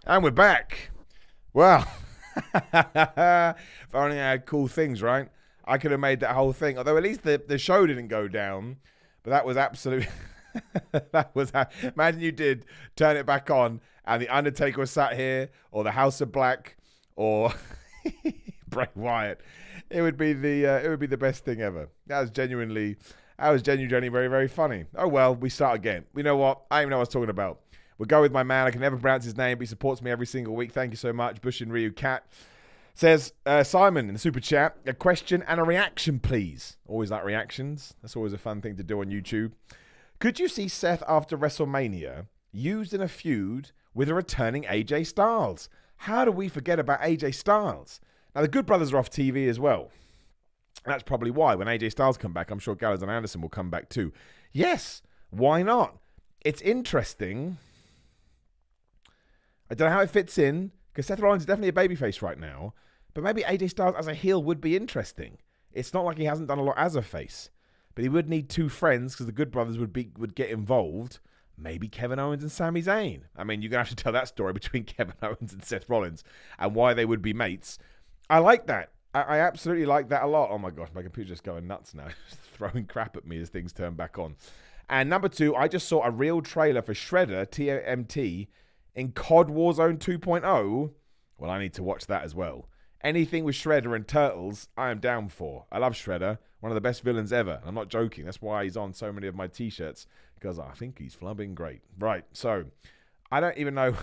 And we're back. Well, if only I had cool things, right? I could have made that whole thing. Although at least the show didn't go down. But that was absolute. Imagine you did turn it back on and the Undertaker was sat here, or the House of Black, or Bray Wyatt. It would be the best thing ever. That was genuinely very, very funny. Oh well, we start again. You know what? I don't even know what I was talking about. We'll go with my man. I can never pronounce his name, but he supports me every single week. Thank you so much. Bushin Ryu Cat says, Simon in the super chat, a question and a reaction, please. Always like reactions. That's always a fun thing to do on YouTube. Could you see Seth after WrestleMania used in a feud with a returning AJ Styles? How do we forget about AJ Styles? Now, the Good Brothers are off TV as well. That's probably why. When AJ Styles come back, I'm sure Gallows and Anderson will come back too. Yes, why not? It's interesting. I don't know how it fits in, because Seth Rollins is definitely a babyface right now, but maybe AJ Styles as a heel would be interesting. It's not like he hasn't done a lot as a face, but he would need 2 friends, because the Good Brothers would get involved. Maybe Kevin Owens and Sami Zayn. I mean, you're going to have to tell that story between Kevin Owens and Seth Rollins and why they would be mates. I like that. I absolutely like that a lot. Oh my gosh, my computer's just going nuts now. Throwing crap at me as things turn back on. And number 2, I just saw a real trailer for Shredder, TMT, in COD Warzone 2.0. Well, I need to watch that as well. Anything with Shredder and Turtles, I am down for. I love Shredder. One of the best villains ever. I'm not joking. That's why he's on so many of my t-shirts, because I think he's flubbing great. Right, so I don't even know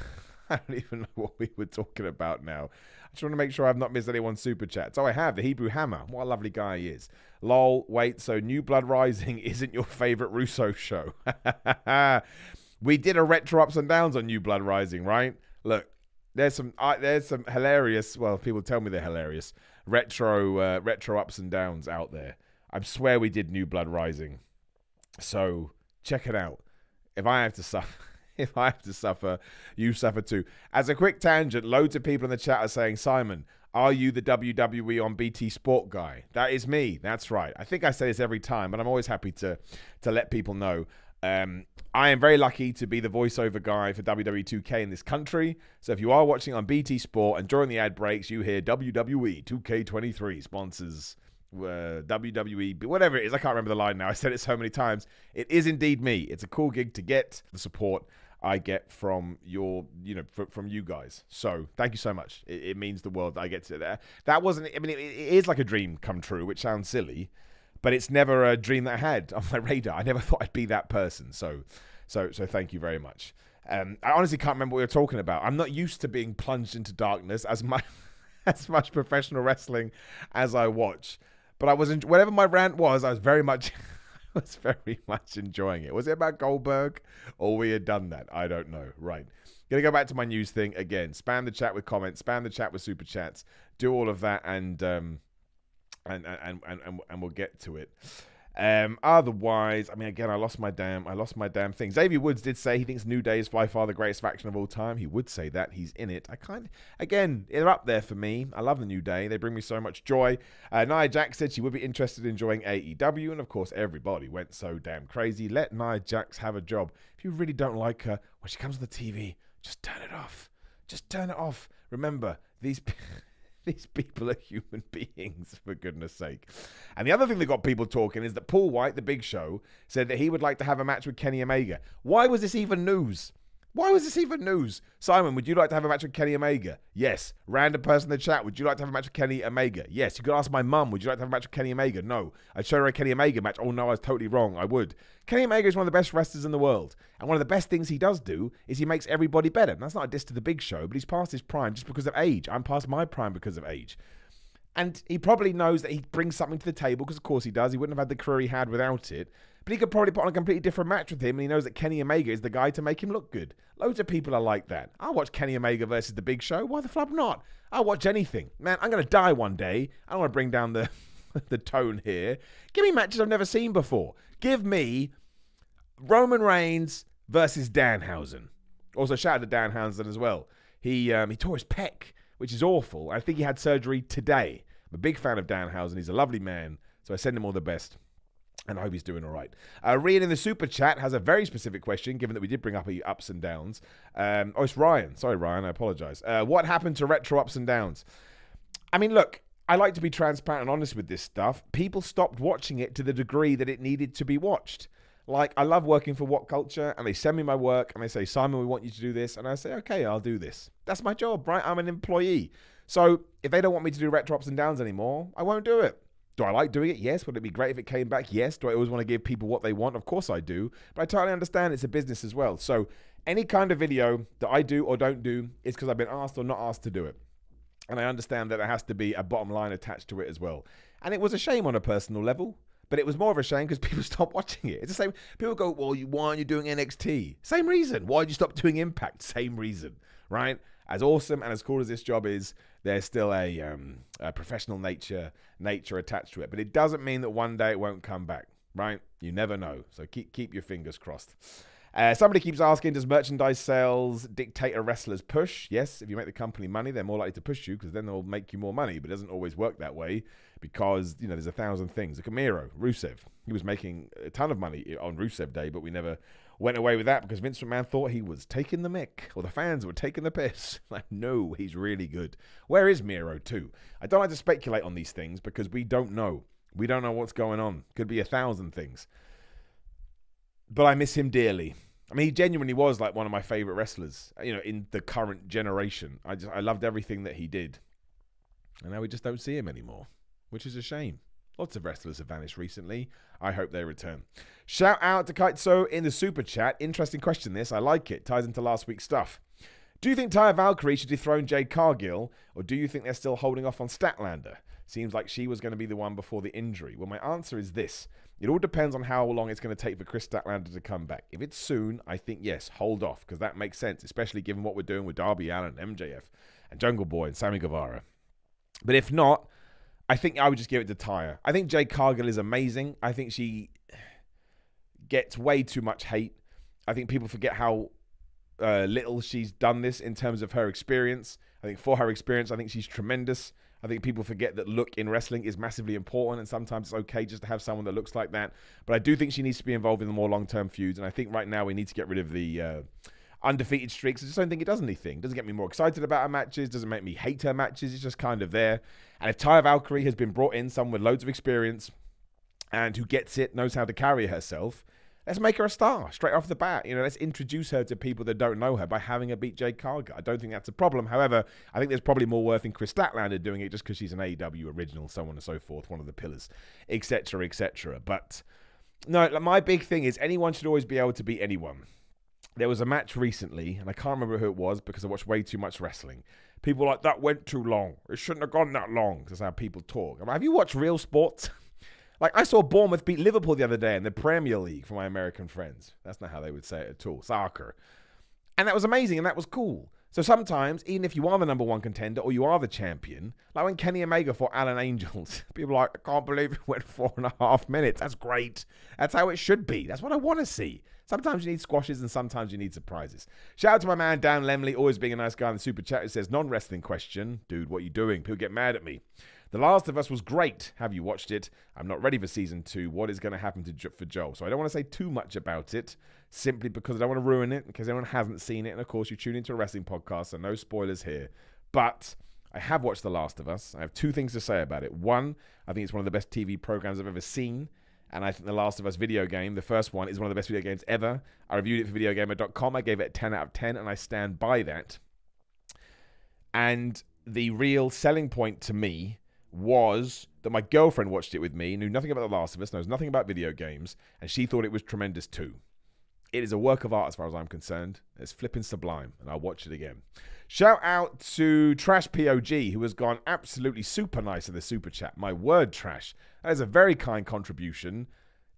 what we were talking about now. I just want to make sure I've not missed anyone's super chats. Oh, I have. The Hebrew Hammer. What a lovely guy he is. Lol, wait, so New Blood Rising isn't your favorite Russo show? We did a retro ups and downs on New Blood Rising, right? Look, there's some hilarious, well, people tell me they're hilarious, retro ups and downs out there. I swear we did New Blood Rising. So check it out. If I have to suffer, you suffer too. As a quick tangent, loads of people in the chat are saying, Simon, are you the WWE on BT Sport guy? That is me. That's right. I think I say this every time, but I'm always happy to let people know. I am very lucky to be the voiceover guy for WWE 2K in this country. So if you are watching on BT Sport and during the ad breaks, you hear WWE 2K23 sponsors WWE, whatever it is. I can't remember the line now. I said it so many times. It is indeed me. It's a cool gig to get the support I get from from you guys. So thank you so much. It means the world that I get to there. That wasn't, I mean, it is like a dream come true, which sounds silly, but it's never a dream that I had on my radar. I never thought I'd be that person. So thank you very much. I honestly can't remember what we were talking about. I'm not used to being plunged into darkness as much professional wrestling as I watch. But I was whatever my rant was, I was very much enjoying it. Was it about Goldberg, or we had done that? I don't know. Right. Gonna go back to my news thing again. Spam the chat with comments. Spam the chat with super chats. Do all of that, and we'll get to it. Otherwise, I mean, again, I lost my damn thing. Xavier Woods did say he thinks New Day is by far the greatest faction of all time. He would say that. He's in it. Again, they're up there for me. I love the New Day. They bring me so much joy. Nia Jax said she would be interested in enjoying AEW, and of course, everybody went so damn crazy. Let Nia Jax have a job. If you really don't like her, when she comes on the TV, just turn it off. Just turn it off. Remember, these people are human beings, for goodness sake. And the other thing that got people talking is that Paul White, the Big Show, said that he would like to have a match with Kenny Omega. Why was this even news? Simon, would you like to have a match with Kenny Omega? Yes. Random person in the chat, would you like to have a match with Kenny Omega? Yes. You could ask my mum, would you like to have a match with Kenny Omega? No. I'd show her a Kenny Omega match. Oh no, I was totally wrong. I would. Kenny Omega is one of the best wrestlers in the world. And one of the best things he does do is he makes everybody better. And that's not a diss to the Big Show, but he's past his prime just because of age. I'm past my prime because of age. And he probably knows that he brings something to the table, because of course he does. He wouldn't have had the career he had without it. But he could probably put on a completely different match with him, and he knows that Kenny Omega is the guy to make him look good. Loads of people are like that. I'll watch Kenny Omega versus The Big Show. Why the flub not? I'll watch anything. Man, I'm going to die one day. I don't want to bring down the the tone here. Give me matches I've never seen before. Give me Roman Reigns versus Danhausen. Also, shout out to Danhausen as well. He tore his pec, which is awful. I think he had surgery today. I'm a big fan of Danhausen. He's a lovely man, so I send him all the best. And I hope he's doing all right. Rian in the super chat has a very specific question, given that we did bring up ups and downs. It's Ryan. Sorry, Ryan. I apologize. What happened to retro ups and downs? I mean, look, I like to be transparent and honest with this stuff. People stopped watching it to the degree that it needed to be watched. Like, I love working for What Culture, and they send me my work, and they say, Simon, we want you to do this. And I say, okay, I'll do this. That's my job, right? I'm an employee. So if they don't want me to do retro ups and downs anymore, I won't do it. Do I like doing it? Yes. Would it be great if it came back? Yes. Do I always want to give people what they want? Of course I do. But I totally understand it's a business as well. So any kind of video that I do or don't do is because I've been asked or not asked to do it. And I understand that there has to be a bottom line attached to it as well. And it was a shame on a personal level, but it was more of a shame because people stopped watching it. It's the same. People go, well, why aren't you doing NXT? Same reason. Why did you stop doing Impact? Same reason, right? As awesome and as cool as this job is, there's still a professional nature attached to it. But it doesn't mean that one day it won't come back, right? You never know. So keep your fingers crossed. Somebody keeps asking, does merchandise sales dictate a wrestler's push? Yes, if you make the company money, they're more likely to push you because then they'll make you more money. But it doesn't always work that way because, there's 1,000 things. Like Miro, Rusev, he was making a ton of money on Rusev Day, but we never went away with that because Vince McMahon thought he was taking the mick, or the fans were taking the piss. Like, no, he's really good. Where is Miro too? I don't like to speculate on these things because we don't know. We don't know what's going on. Could be 1,000 things. But I miss him dearly. I mean, he genuinely was like one of my favorite wrestlers, in the current generation. I loved everything that he did. And now we just don't see him anymore, which is a shame. Lots of wrestlers have vanished recently. I hope they return. Shout out to Kaitso in the super chat. Interesting question this. I like it. Ties into last week's stuff. Do you think Taya Valkyrie should dethrone Jade Cargill, or do you think they're still holding off on Statlander? Seems like she was going to be the one before the injury. Well, my answer is this. It all depends on how long it's going to take for Chris Statlander to come back. If it's soon, I think, yes, hold off, because that makes sense, especially given what we're doing with Darby Allin, MJF, and Jungle Boy, and Sammy Guevara. But if not, I think I would just give it to Taya. I think Jade Cargill is amazing. I think she gets way too much hate. I think people forget how little she's done this in terms of her experience. I think for her experience, I think she's tremendous. I think people forget that look in wrestling is massively important, and sometimes it's okay just to have someone that looks like that. But I do think she needs to be involved in the more long-term feuds, and I think right now we need to get rid of the undefeated streaks. I just don't think it does anything. It doesn't get me more excited about her matches, doesn't make me hate her matches. It's just kind of there. And if Taya Valkyrie has been brought in, someone with loads of experience and who gets it, knows how to carry herself, let's make her a star straight off the bat. Let's introduce her to people that don't know her by having her beat Jade Cargill. I don't think that's a problem. However, I think there's probably more worth in Chris Statlander doing it just because she's an AEW original, so on and so forth, one of the pillars, etc., etc. But no, my big thing is anyone should always be able to beat anyone. There was a match recently, and I can't remember who it was because I watched way too much wrestling. People were like, that went too long. It shouldn't have gone that long. That's how people talk. I'm like, have you watched real sports? Like, I saw Bournemouth beat Liverpool the other day in the Premier League for my American friends. That's not how they would say it at all. Soccer. And that was amazing, and that was cool. So sometimes, even if you are the number one contender or you are the champion, like when Kenny Omega fought Alan Angels, people are like, I can't believe it went 4.5 minutes. That's great. That's how it should be. That's what I want to see. Sometimes you need squashes and sometimes you need surprises. Shout out to my man Dan Lemley, always being a nice guy in the super chat. It says, non-wrestling question. Dude, what are you doing? People get mad at me. The Last of Us was great. Have you watched it? I'm not ready for season 2. What is going to happen for Joel? So I don't want to say too much about it, simply because I don't want to ruin it, because anyone hasn't seen it. And of course, you tune into a wrestling podcast, so no spoilers here. But I have watched The Last of Us. I have two things to say about it. One, I think it's one of the best TV programs I've ever seen. And I think The Last of Us video game, the first one, is one of the best video games ever. I reviewed it for videogamer.com. I gave it a 10 out of 10, and I stand by that. And the real selling point to me was that my girlfriend watched it with me, knew nothing about The Last of Us, knows nothing about video games, and she thought it was tremendous too. It is a work of art as far as I'm concerned. It's flipping sublime, and I'll watch it again. Shout out to Trash POG, who has gone absolutely super nice in the super chat. My word, Trash. That is a very kind contribution.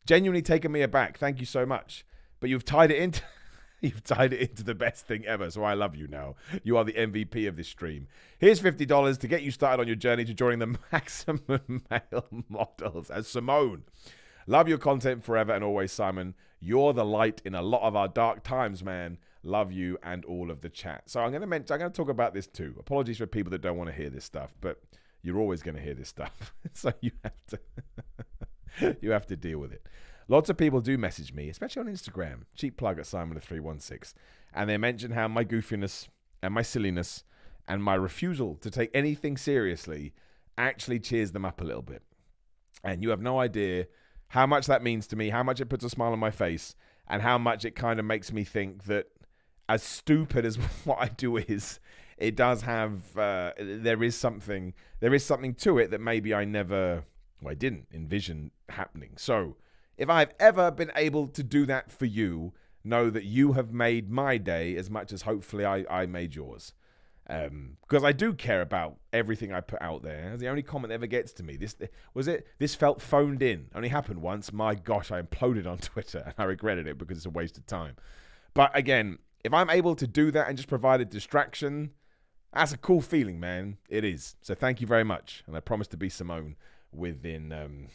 Genuinely taken me aback. Thank you so much. But you've tied it into... You've tied it into the best thing ever, so I love you now. You are the MVP of this stream. Here's $50 to get you started on your journey to joining the Maximum Male Models as Simone. Love your content forever and always, Simon. You're the light in a lot of our dark times, man. Love you and all of the chat. So I'm going to talk about this too. Apologies for people that don't want to hear this stuff, but you're always going to hear this stuff. So you have to deal with it. Lots of people do message me, especially on Instagram. Cheap plug at Simon316. And they mention how my goofiness and my silliness and my refusal to take anything seriously actually cheers them up a little bit. And you have no idea how much that means to me, how much it puts a smile on my face, and how much it kind of makes me think that as stupid as what I do is, it does have, there is something to it that maybe I didn't envision happening. So, if I've ever been able to do that for you, know that you have made my day as much as hopefully I made yours. Because I do care about everything I put out there. That's the only comment that ever gets to me. This felt phoned in. Only happened once. My gosh, I imploded on Twitter and I regretted it because it's a waste of time. But again, if I'm able to do that and just provide a distraction, that's a cool feeling, man. It is. So thank you very much. And I promise to be Simone within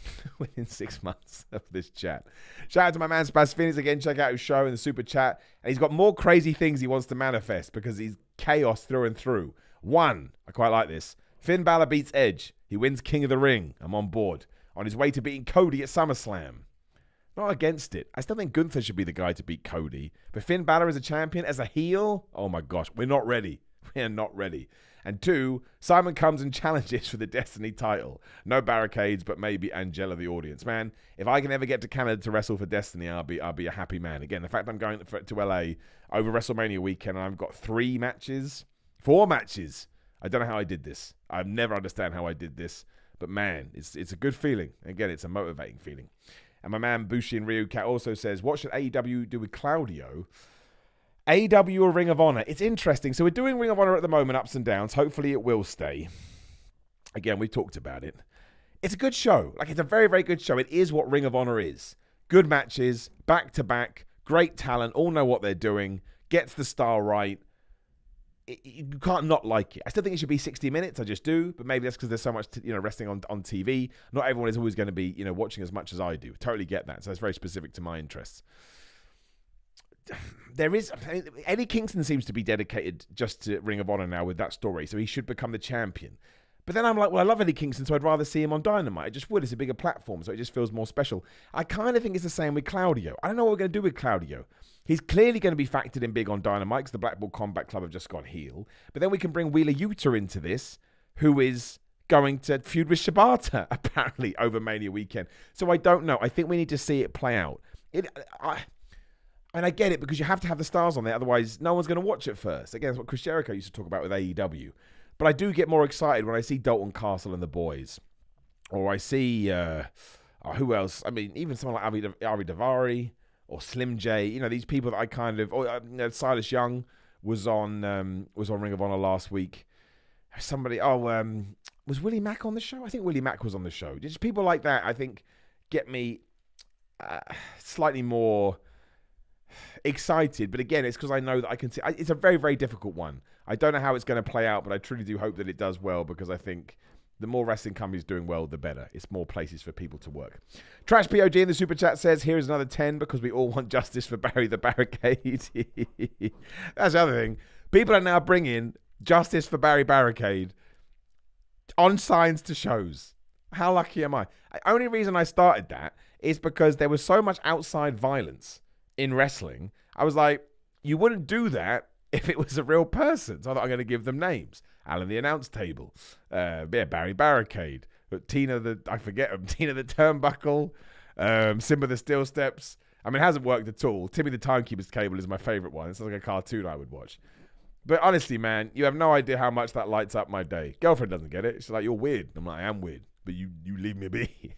6 months of this chat. Shout out to my man Spaz Phoenix again. Check out his show in the super chat. And he's got more crazy things he wants to manifest because he's chaos through and through. One, I quite like this. Finn Balor beats Edge. He wins King of the Ring. I'm on board. On his way to beating Cody at SummerSlam. Not against it. I still think Gunther should be the guy to beat Cody. But Finn Balor as a champion, as a heel? Oh my gosh, we're not ready. We're not ready. And two, Simon comes and challenges for the Destiny title. No barricades, but maybe Angela the audience. Man, if I can ever get to Canada to wrestle for Destiny, I'll be a happy man. Again, the fact I'm going to LA over WrestleMania weekend and I've got 4 matches. I don't know how I did this. I've never understand how I did this. But man, it's a good feeling. Again, it's a motivating feeling. And my man Bushi and Ryu Cat also says, what should AEW do with Claudio? AEW or Ring of Honor? It's interesting. So we're doing Ring of Honor at the moment, ups and downs. Hopefully it will stay. Again, we talked about it. It's a good show. Like, it's a very, very good show. It is what Ring of Honor is. Good matches, back-to-back, great talent, all know what they're doing, gets the style right. You can't not like it. I still think it should be 60 minutes. I just do. But maybe that's because there's so much, wrestling on TV. Not everyone is always going to be, watching as much as I do. Totally get that. So it's very specific to my interests. Eddie Kingston seems to be dedicated just to Ring of Honor now with that story. So he should become the champion. But then I'm like, well, I love Eddie Kingston, so I'd rather see him on Dynamite. I just would. It's a bigger platform, so it just feels more special. I kind of think it's the same with Claudio. I don't know what we're going to do with Claudio. He's clearly going to be factored in big on Dynamite because the Blackpool Combat Club have just gone heel. But then we can bring Wheeler Yuta into this, who is going to feud with Shibata, apparently, over Mania weekend. So I don't know. I think we need to see it play out. And I get it because you have to have the stars on there. Otherwise, no one's going to watch it first. Again, that's what Chris Jericho used to talk about with AEW. But I do get more excited when I see Dalton Castle and the boys. Or I see, who else? I mean, even someone like Ari Daivari or Slim J. These people that I kind of... Silas Young was on Ring of Honor last week. Somebody... was Willie Mack on the show? I think Willie Mack was on the show. Just people like that, I think, get me slightly more excited. But again, it's because I know that I can see... It's a very, very difficult one. I don't know how it's going to play out, but I truly do hope that it does well because I think the more wrestling companies doing well, the better. It's more places for people to work. Trash POG in the super chat says, here is another 10 because we all want justice for Barry the Barricade. That's the other thing. People are now bringing justice for Barry Barricade on signs to shows. How lucky am I? The only reason I started that is because there was so much outside violence in wrestling. I was like, you wouldn't do that if it was a real person. So I thought I'm going to give them names. Alan the Announce Table. Barry Barricade. Tina the Turnbuckle. Simba the Steel Steps. I mean, it hasn't worked at all. Timmy the Timekeeper's Cable is my favorite one. It's like a cartoon I would watch. But honestly, man, you have no idea how much that lights up my day. Girlfriend doesn't get it. She's like, you're weird. I'm like, I am weird. But you leave me be.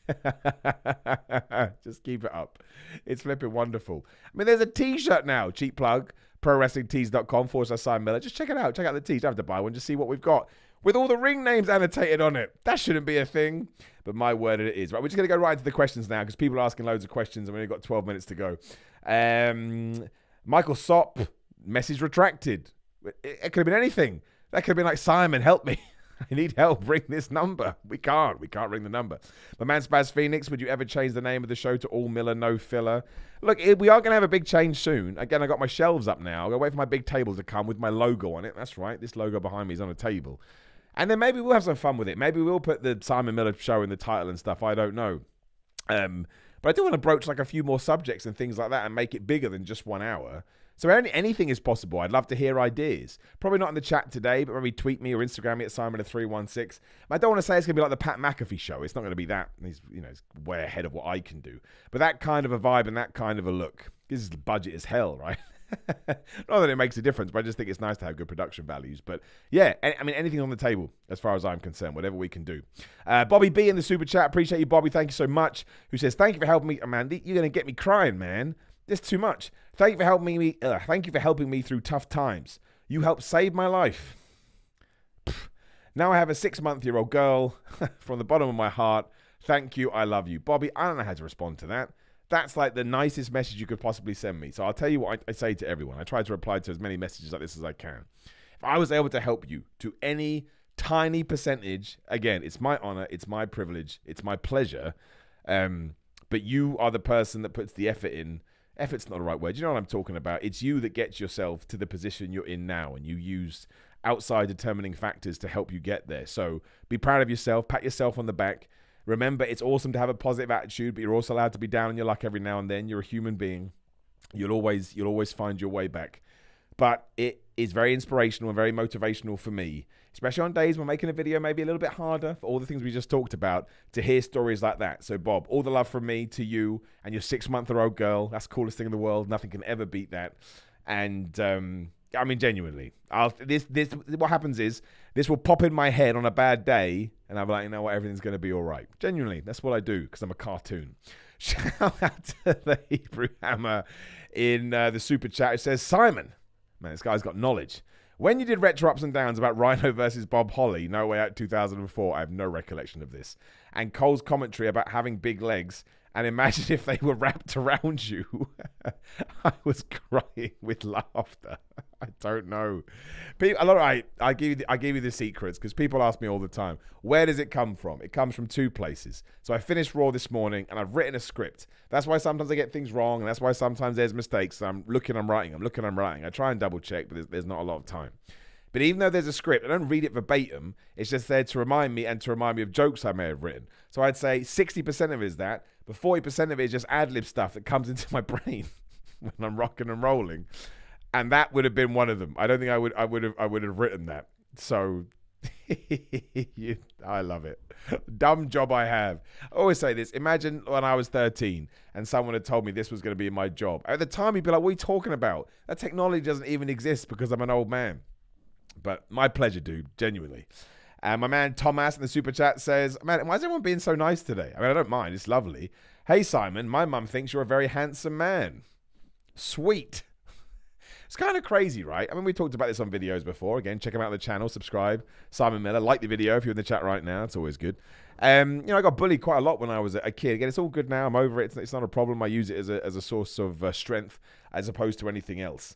Just keep it up. It's flipping wonderful. I mean, there's a t-shirt now. Cheap plug. ProWrestlingTees.com/Simon Miller. Just check it out. Check out the tees. You don't have to buy one. Just see what we've got. With all the ring names annotated on it. That shouldn't be a thing. But my word, it is. Right, we're just going to go right into the questions now because people are asking loads of questions and we've only got 12 minutes to go. Michael Sopp, message retracted. It could have been anything. That could have been like, Simon, help me. I need help. Ring this number. We can't ring the number. My man Spaz Phoenix, would you ever change the name of the show to All Miller, No Filler? Look, we are going to have a big change soon. Again, I got my shelves up now. I'll go wait for my big table to come with my logo on it. That's right. This logo behind me is on a table. And then maybe we'll have some fun with it. Maybe we'll put the Simon Miller show in the title and stuff. I don't know. But I do want to broach like a few more subjects and things like that and make it bigger than just 1 hour. So anything is possible. I'd love to hear ideas. Probably not in the chat today, but maybe tweet me or Instagram me at Simon316. I don't want to say it's going to be like the Pat McAfee show. It's not going to be that. He's way ahead of what I can do. But that kind of a vibe and that kind of a look. This is budget as hell, right? Not that it makes a difference, but I just think it's nice to have good production values. But yeah, I mean, anything on the table as far as I'm concerned, whatever we can do. Bobby B in the super chat. Appreciate you, Bobby. Thank you so much. Who says, thank you for helping me. Man, you're going to get me crying, man. This too much. Thank you for helping me through tough times. You helped save my life. Now I have a 6-month-old girl. From the bottom of my heart, thank you. I love you. Bobby, I don't know how to respond to that. That's like the nicest message you could possibly send me. So I'll tell you what I say to everyone. I try to reply to as many messages like this as I can. If I was able to help you to any tiny percentage, again, it's my honor, it's my privilege, it's my pleasure. But you are the person that puts the effort in. Effort's not the right word. You know what I'm talking about. It's you that gets yourself to the position you're in now, and you use outside determining factors to help you get there. So be proud of yourself. Pat yourself on the back. Remember, it's awesome to have a positive attitude, but you're also allowed to be down on your luck every now and then. You're a human being. You'll always find your way back. But it is very inspirational and very motivational for me, especially on days when making a video maybe a little bit harder for all the things we just talked about, to hear stories like that. So, Bob, all the love from me to you and your 6-month-old girl. That's the coolest thing in the world. Nothing can ever beat that. And, I mean, genuinely, what happens is this will pop in my head on a bad day And I'm like, you know what, everything's going to be all right. Genuinely, that's what I do because I'm a cartoon. Shout out to the Hebrew Hammer in the super chat. It says, Simon, man, this guy's got knowledge. When you did Retro Ups and Downs about Rhino versus Bob Holly, No Way Out 2004, I have no recollection of this. And Cole's commentary about having big legs, and imagine if they were wrapped around you. I was crying with laughter. I don't know. I give you the secrets because people ask me all the time, where does it come from? It comes from two places. So I finished Raw this morning and I've written a script. That's why sometimes I get things wrong. And that's why sometimes there's mistakes. So I'm writing. I try and double check, but there's not a lot of time. But even though there's a script, I don't read it verbatim. It's just there to remind me of jokes I may have written. So I'd say 60% of it is that, but 40% of it is just ad-lib stuff that comes into my brain when I'm rocking and rolling. And that would have been one of them. I don't think I would have written that. So I love it. Dumb job I have. I always say this. Imagine when I was 13 and someone had told me this was going to be my job. At the time, you'd be like, what are you talking about? That technology doesn't even exist because I'm an old man. But my pleasure, dude. Genuinely. And my man Thomas in the super chat says, man, why is everyone being so nice today? I mean, I don't mind. It's lovely. Hey, Simon, my mum thinks you're a very handsome man. Sweet. It's kind of crazy, right? I mean, we talked about this on videos before. Again, check them out on the channel. Subscribe. Simon Miller. Like the video if you're in the chat right now. It's always good. I got bullied quite a lot when I was a kid. Again, it's all good now. I'm over it. It's not a problem. I use it as a source of strength as opposed to anything else.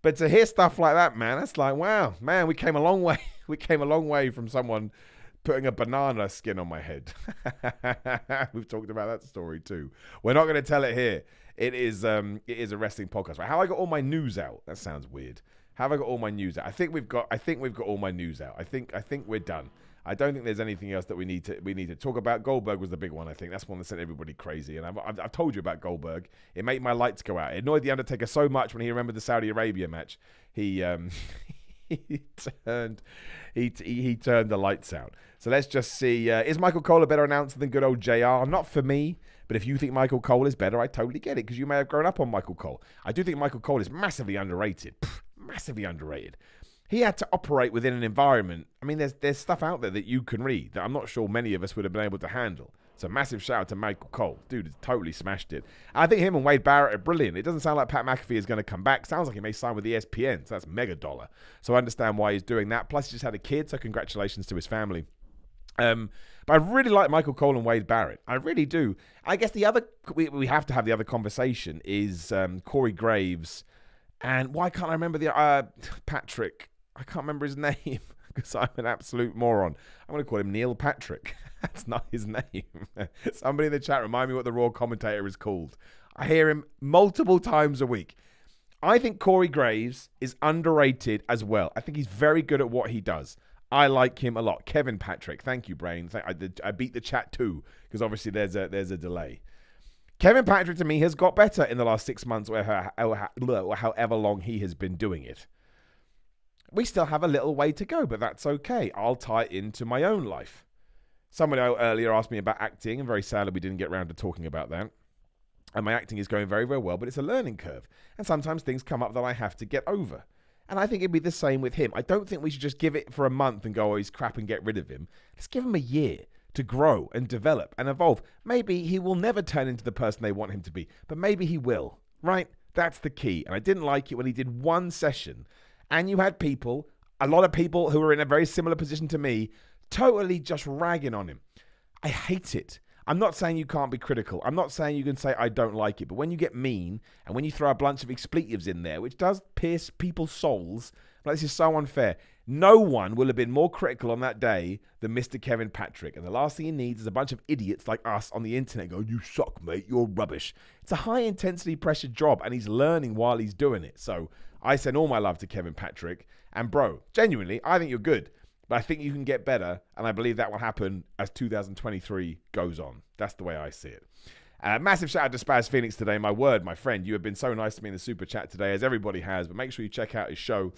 But to hear stuff like that, man, that's like, wow, man, we came a long way. We came a long way from someone putting a banana skin on my head. We've talked about that story too. We're not going to tell it here. It is a wrestling podcast. Right? How I got all my news out? That sounds weird. How have I got all my news out? I think we've got all my news out. I think we're done. I don't think there's anything else that we need to talk about. Goldberg was the big one, I think. That's one that sent everybody crazy. And I've told you about Goldberg. It made my lights go out. It annoyed The Undertaker so much when he remembered the Saudi Arabia match. He turned the lights out. So let's just see. Is Michael Cole a better announcer than good old JR? Not for me. But if you think Michael Cole is better, I totally get it because you may have grown up on Michael Cole. I do think Michael Cole is massively underrated. Massively underrated. He had to operate within an environment. I mean, there's stuff out there that you can read that I'm not sure many of us would have been able to handle. So massive shout out to Michael Cole. Dude has totally smashed it. I think him and Wade Barrett are brilliant. It doesn't sound like Pat McAfee is going to come back. Sounds like he may sign with ESPN. So that's mega dollar. So I understand why he's doing that. Plus he just had a kid. So congratulations to his family. But I really like Michael Cole and Wade Barrett. I really do. I guess the other, we have to have the other conversation is Corey Graves. And why can't I remember the Patrick? I can't remember his name because I'm an absolute moron. I'm going to call him Neil Patrick. That's not his name. Somebody in the chat remind me what the Raw commentator is called. I hear him multiple times a week. I think Corey Graves is underrated as well. I think he's very good at what he does. I like him a lot. Kevin Patrick. Thank you, Brain. I beat the chat too because obviously there's a delay. Kevin Patrick to me has got better in the last 6 months or however long he has been doing it. We still have a little way to go, but that's okay. I'll tie it into my own life. Somebody earlier asked me about acting. I'm very sad that we didn't get around to talking about that. And my acting is going very, very well, but it's a learning curve. And sometimes things come up that I have to get over. And I think it'd be the same with him. I don't think we should just give it for a month and go, oh, he's crap and get rid of him. Let's give him a year to grow and develop and evolve. Maybe he will never turn into the person they want him to be, but maybe he will, right? That's the key. And I didn't like it when he did one session and you had people, a lot of people who were in a very similar position to me, totally just ragging on him. I hate it. I'm not saying you can't be critical. I'm not saying you can say I don't like it. But when you get mean and when you throw a bunch of expletives in there, which does pierce people's souls, like, this is so unfair. No one will have been more critical on that day than Mr. Kevin Patrick. And the last thing he needs is a bunch of idiots like us on the internet going, you suck, mate. You're rubbish. It's a high-intensity pressured job, and he's learning while he's doing it. So I send all my love to Kevin Patrick. And, bro, genuinely, I think you're good. But I think you can get better, and I believe that will happen as 2023 goes on. That's the way I see it. Massive shout out to Spaz Phoenix today. My word, my friend, you have been so nice to me in the super chat today, as everybody has. But make sure you check out his show.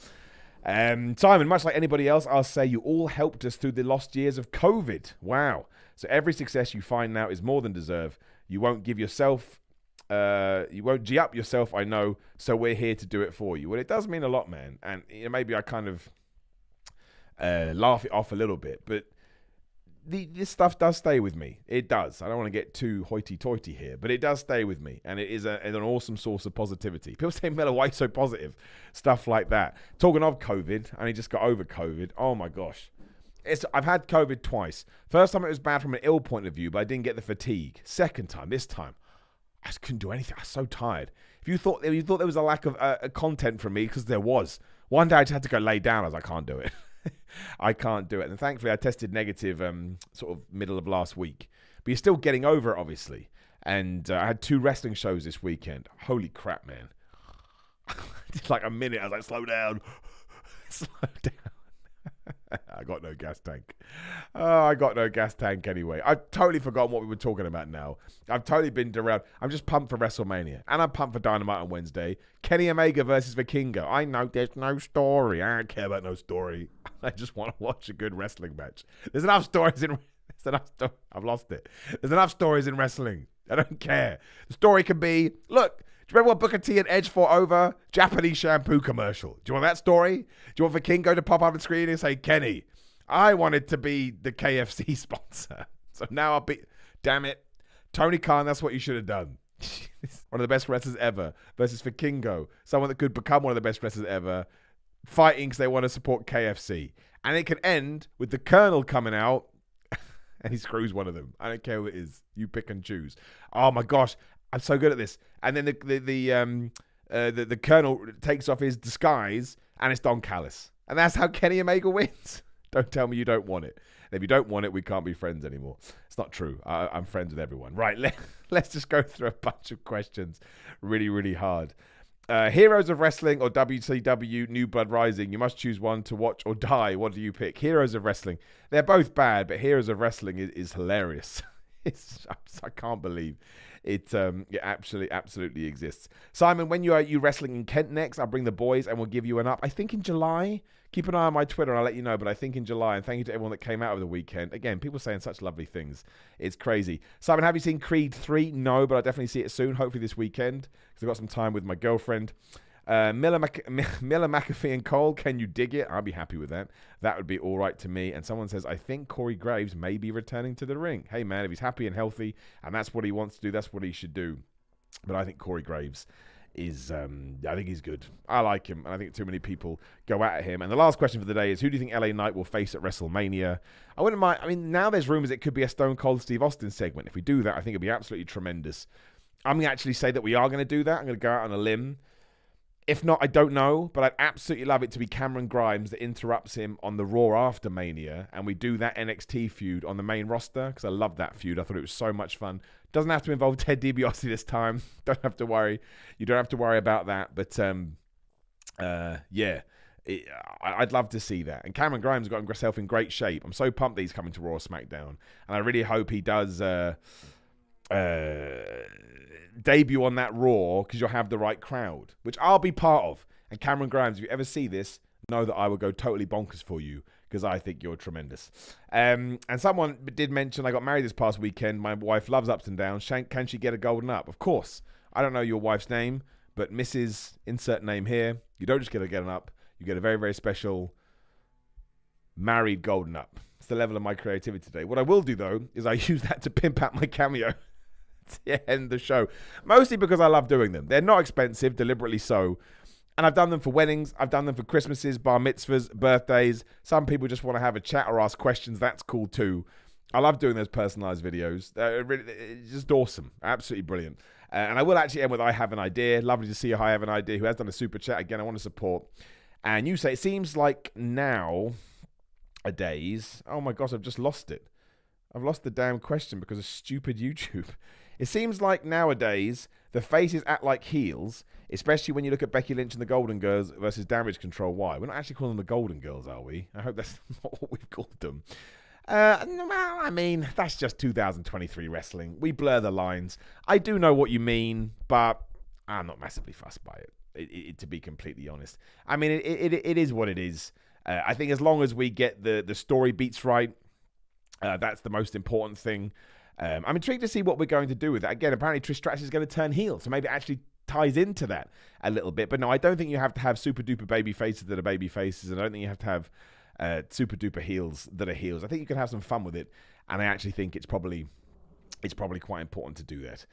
Simon, much like anybody else, I'll say you all helped us through the lost years of COVID. Wow. So every success you find now is more than deserved. You won't give yourself... you won't G up yourself, I know. So we're here to do it for you. Well, it does mean a lot, man. And maybe I kind of... laugh it off a little bit, but this stuff does stay with me. It does. I don't want to get too hoity-toity here, but it does stay with me, and it is an awesome source of positivity. People say, Miller, why are you so positive? Stuff like that. Talking of COVID, I only just got over COVID. Oh my gosh. I've had COVID twice. First time it was bad from an ill point of view, but I didn't get the fatigue. Second time, this time, I just couldn't do anything. I was so tired. If you thought there was a lack of content from me, because there was. One day I just had to go lay down. I was like, I can't do it. I can't do it. And thankfully, I tested negative sort of middle of last week. But you're still getting over it, obviously. And I had 2 wrestling shows this weekend. Holy crap, man. Just like a minute, I was like, slow down. Slow down. I got no gas tank. Oh, I got no gas tank anyway. I've totally forgotten what we were talking about now. I've totally been derailed. I'm just pumped for WrestleMania. And I'm pumped for Dynamite on Wednesday. Kenny Omega versus Vikingo. I know there's no story. I don't care about no story. I just want to watch a good wrestling match. There's enough stories in... I've lost it. There's enough stories in wrestling. I don't care. The story can be, look... Do you remember what Booker T and Edge fought over? Japanese shampoo commercial. Do you want that story? Do you want Vikingo to pop up on the screen and say, Kenny, I wanted to be the KFC sponsor. So now I'll be... Damn it. Tony Khan, that's what you should have done. One of the best wrestlers ever versus Vikingo. Someone that could become one of the best wrestlers ever. Fighting because they want to support KFC. And it can end with the Colonel coming out and he screws one of them. I don't care who it is. You pick and choose. Oh my gosh. I'm so good at this. And then the Colonel takes off his disguise, and it's Don Callis. And that's how Kenny Omega wins. Don't tell me you don't want it. And if you don't want it, we can't be friends anymore. It's not true. I'm friends with everyone. Right, let's just go through a bunch of questions really, really hard. Heroes of Wrestling or WCW New Blood Rising? You must choose one to watch or die. What do you pick? Heroes of Wrestling. They're both bad, but Heroes of Wrestling is hilarious. I can't believe it absolutely exists. Simon, when you wrestling in Kent next, I'll bring the boys and we'll give you an up. I think in July. Keep an eye on my Twitter and I'll let you know, but I think in July. And thank you to everyone that came out over the weekend. Again, people saying such lovely things. It's crazy. Simon, have you seen Creed 3? No, but I'll definitely see it soon, hopefully this weekend, because I've got some time with my girlfriend. Miller McAfee and Cole, can you dig it? I'll be happy with that. That would be all right to me. And someone says, I think Corey Graves may be returning to the ring. Hey, man, if he's happy and healthy and that's what he wants to do, that's what he should do. But I think Corey Graves is, I think he's good. I like him, and I think too many people go at him. And the last question for the day is, who do you think LA Knight will face at WrestleMania? I wouldn't mind. I mean, now there's rumors it could be a Stone Cold Steve Austin segment. If we do that, I think it'd be absolutely tremendous. I'm going to actually say that we are going to do that. I'm going to go out on a limb. If not, I don't know, but I'd absolutely love it to be Cameron Grimes that interrupts him on the Raw after Mania, and we do that NXT feud on the main roster, because I love that feud. I thought it was so much fun. Doesn't have to involve Ted DiBiase this time. Don't have to worry. You don't have to worry about that, but I'd love to see that. And Cameron Grimes got himself in great shape. I'm so pumped that he's coming to Raw or SmackDown, and I really hope he does... debut on that Raw, because you'll have the right crowd, which I'll be part of. And Cameron Grimes, if you ever see this, know that I will go totally bonkers for you, because I think you're tremendous. And someone did mention I got married this past weekend. My wife loves ups and downs. Can she get a golden up? Of course. I don't know your wife's name, but Mrs. Insert name here. You don't just get an up. You get a very, very special married golden up. It's the level of my creativity today. What I will do, though, is I use that to pimp out my cameo. End the show, mostly because I love doing them. They're not expensive, deliberately so, and I've done them for weddings, I've done them for Christmases, bar mitzvahs, birthdays. Some people just want to have a chat or ask questions. That's cool too. I love doing those personalized videos. It's just awesome, absolutely brilliant. And I will actually end with I have an idea. Lovely to see you. I have an idea who has done a super chat again. I want to support. And you say it seems like nowadays, oh my gosh, I've just lost it. I've lost the damn question because of stupid YouTube. It seems like nowadays the faces act like heels, especially when you look at Becky Lynch and the Golden Girls versus Damage Control. Why? We're not actually calling them the Golden Girls, are we? I hope that's not what we've called them. Well, I mean, that's just 2023 wrestling. We blur the lines. I do know what you mean, but I'm not massively fussed by it, to be completely honest. I mean, it is what it is. I think as long as we get the story beats right, that's the most important thing. I'm intrigued to see what we're going to do with that. Again, apparently Trish Stratus is going to turn heel, so maybe it actually ties into that a little bit. But no, I don't think you have to have super duper baby faces that are baby faces, and I don't think you have to have super duper heels that are heels. I think you can have some fun with it, and I actually think it's probably quite important to do that.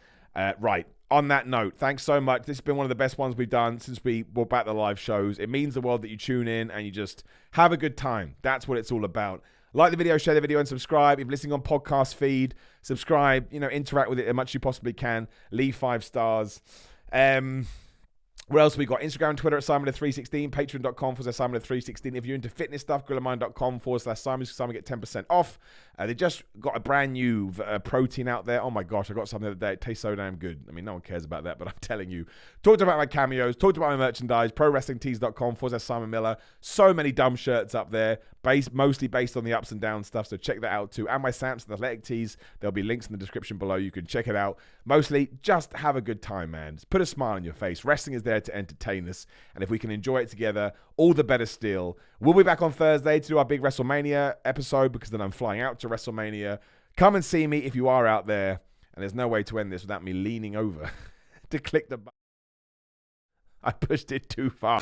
Right, on that note, thanks so much. This has been one of the best ones we've done since we brought back the live shows. It means the world that you tune in and you just have a good time. That's what it's all about. Like the video, share the video, and subscribe. If you're listening on podcast feed, subscribe, interact with it as much as you possibly can. Leave 5 stars. What else we got? Instagram and Twitter at Simon316, patreon.com/Simon316. If you're into fitness stuff, grillermind.com/Simon, so Simon get 10% off. They just got a brand new protein out there. Oh my gosh, I got something the other day. It tastes so damn good. I mean, no one cares about that, but I'm telling you. Talked about my cameos, talked about my merchandise, prowrestlingtees.com/Simon Miller. So many dumb shirts up there, mostly based on the ups and downs stuff, so check that out too. And my Samson Athletic tees. There'll be links in the description below. You can check it out. Mostly, just have a good time, man. Just put a smile on your face. Wrestling is there to entertain us, and if we can enjoy it together, all the better still. We'll be back on Thursday to do our big WrestleMania episode, because then I'm flying out to WrestleMania. Come and see me if you are out there, and there's no way to end this without me leaning over to click the button. I pushed it too far.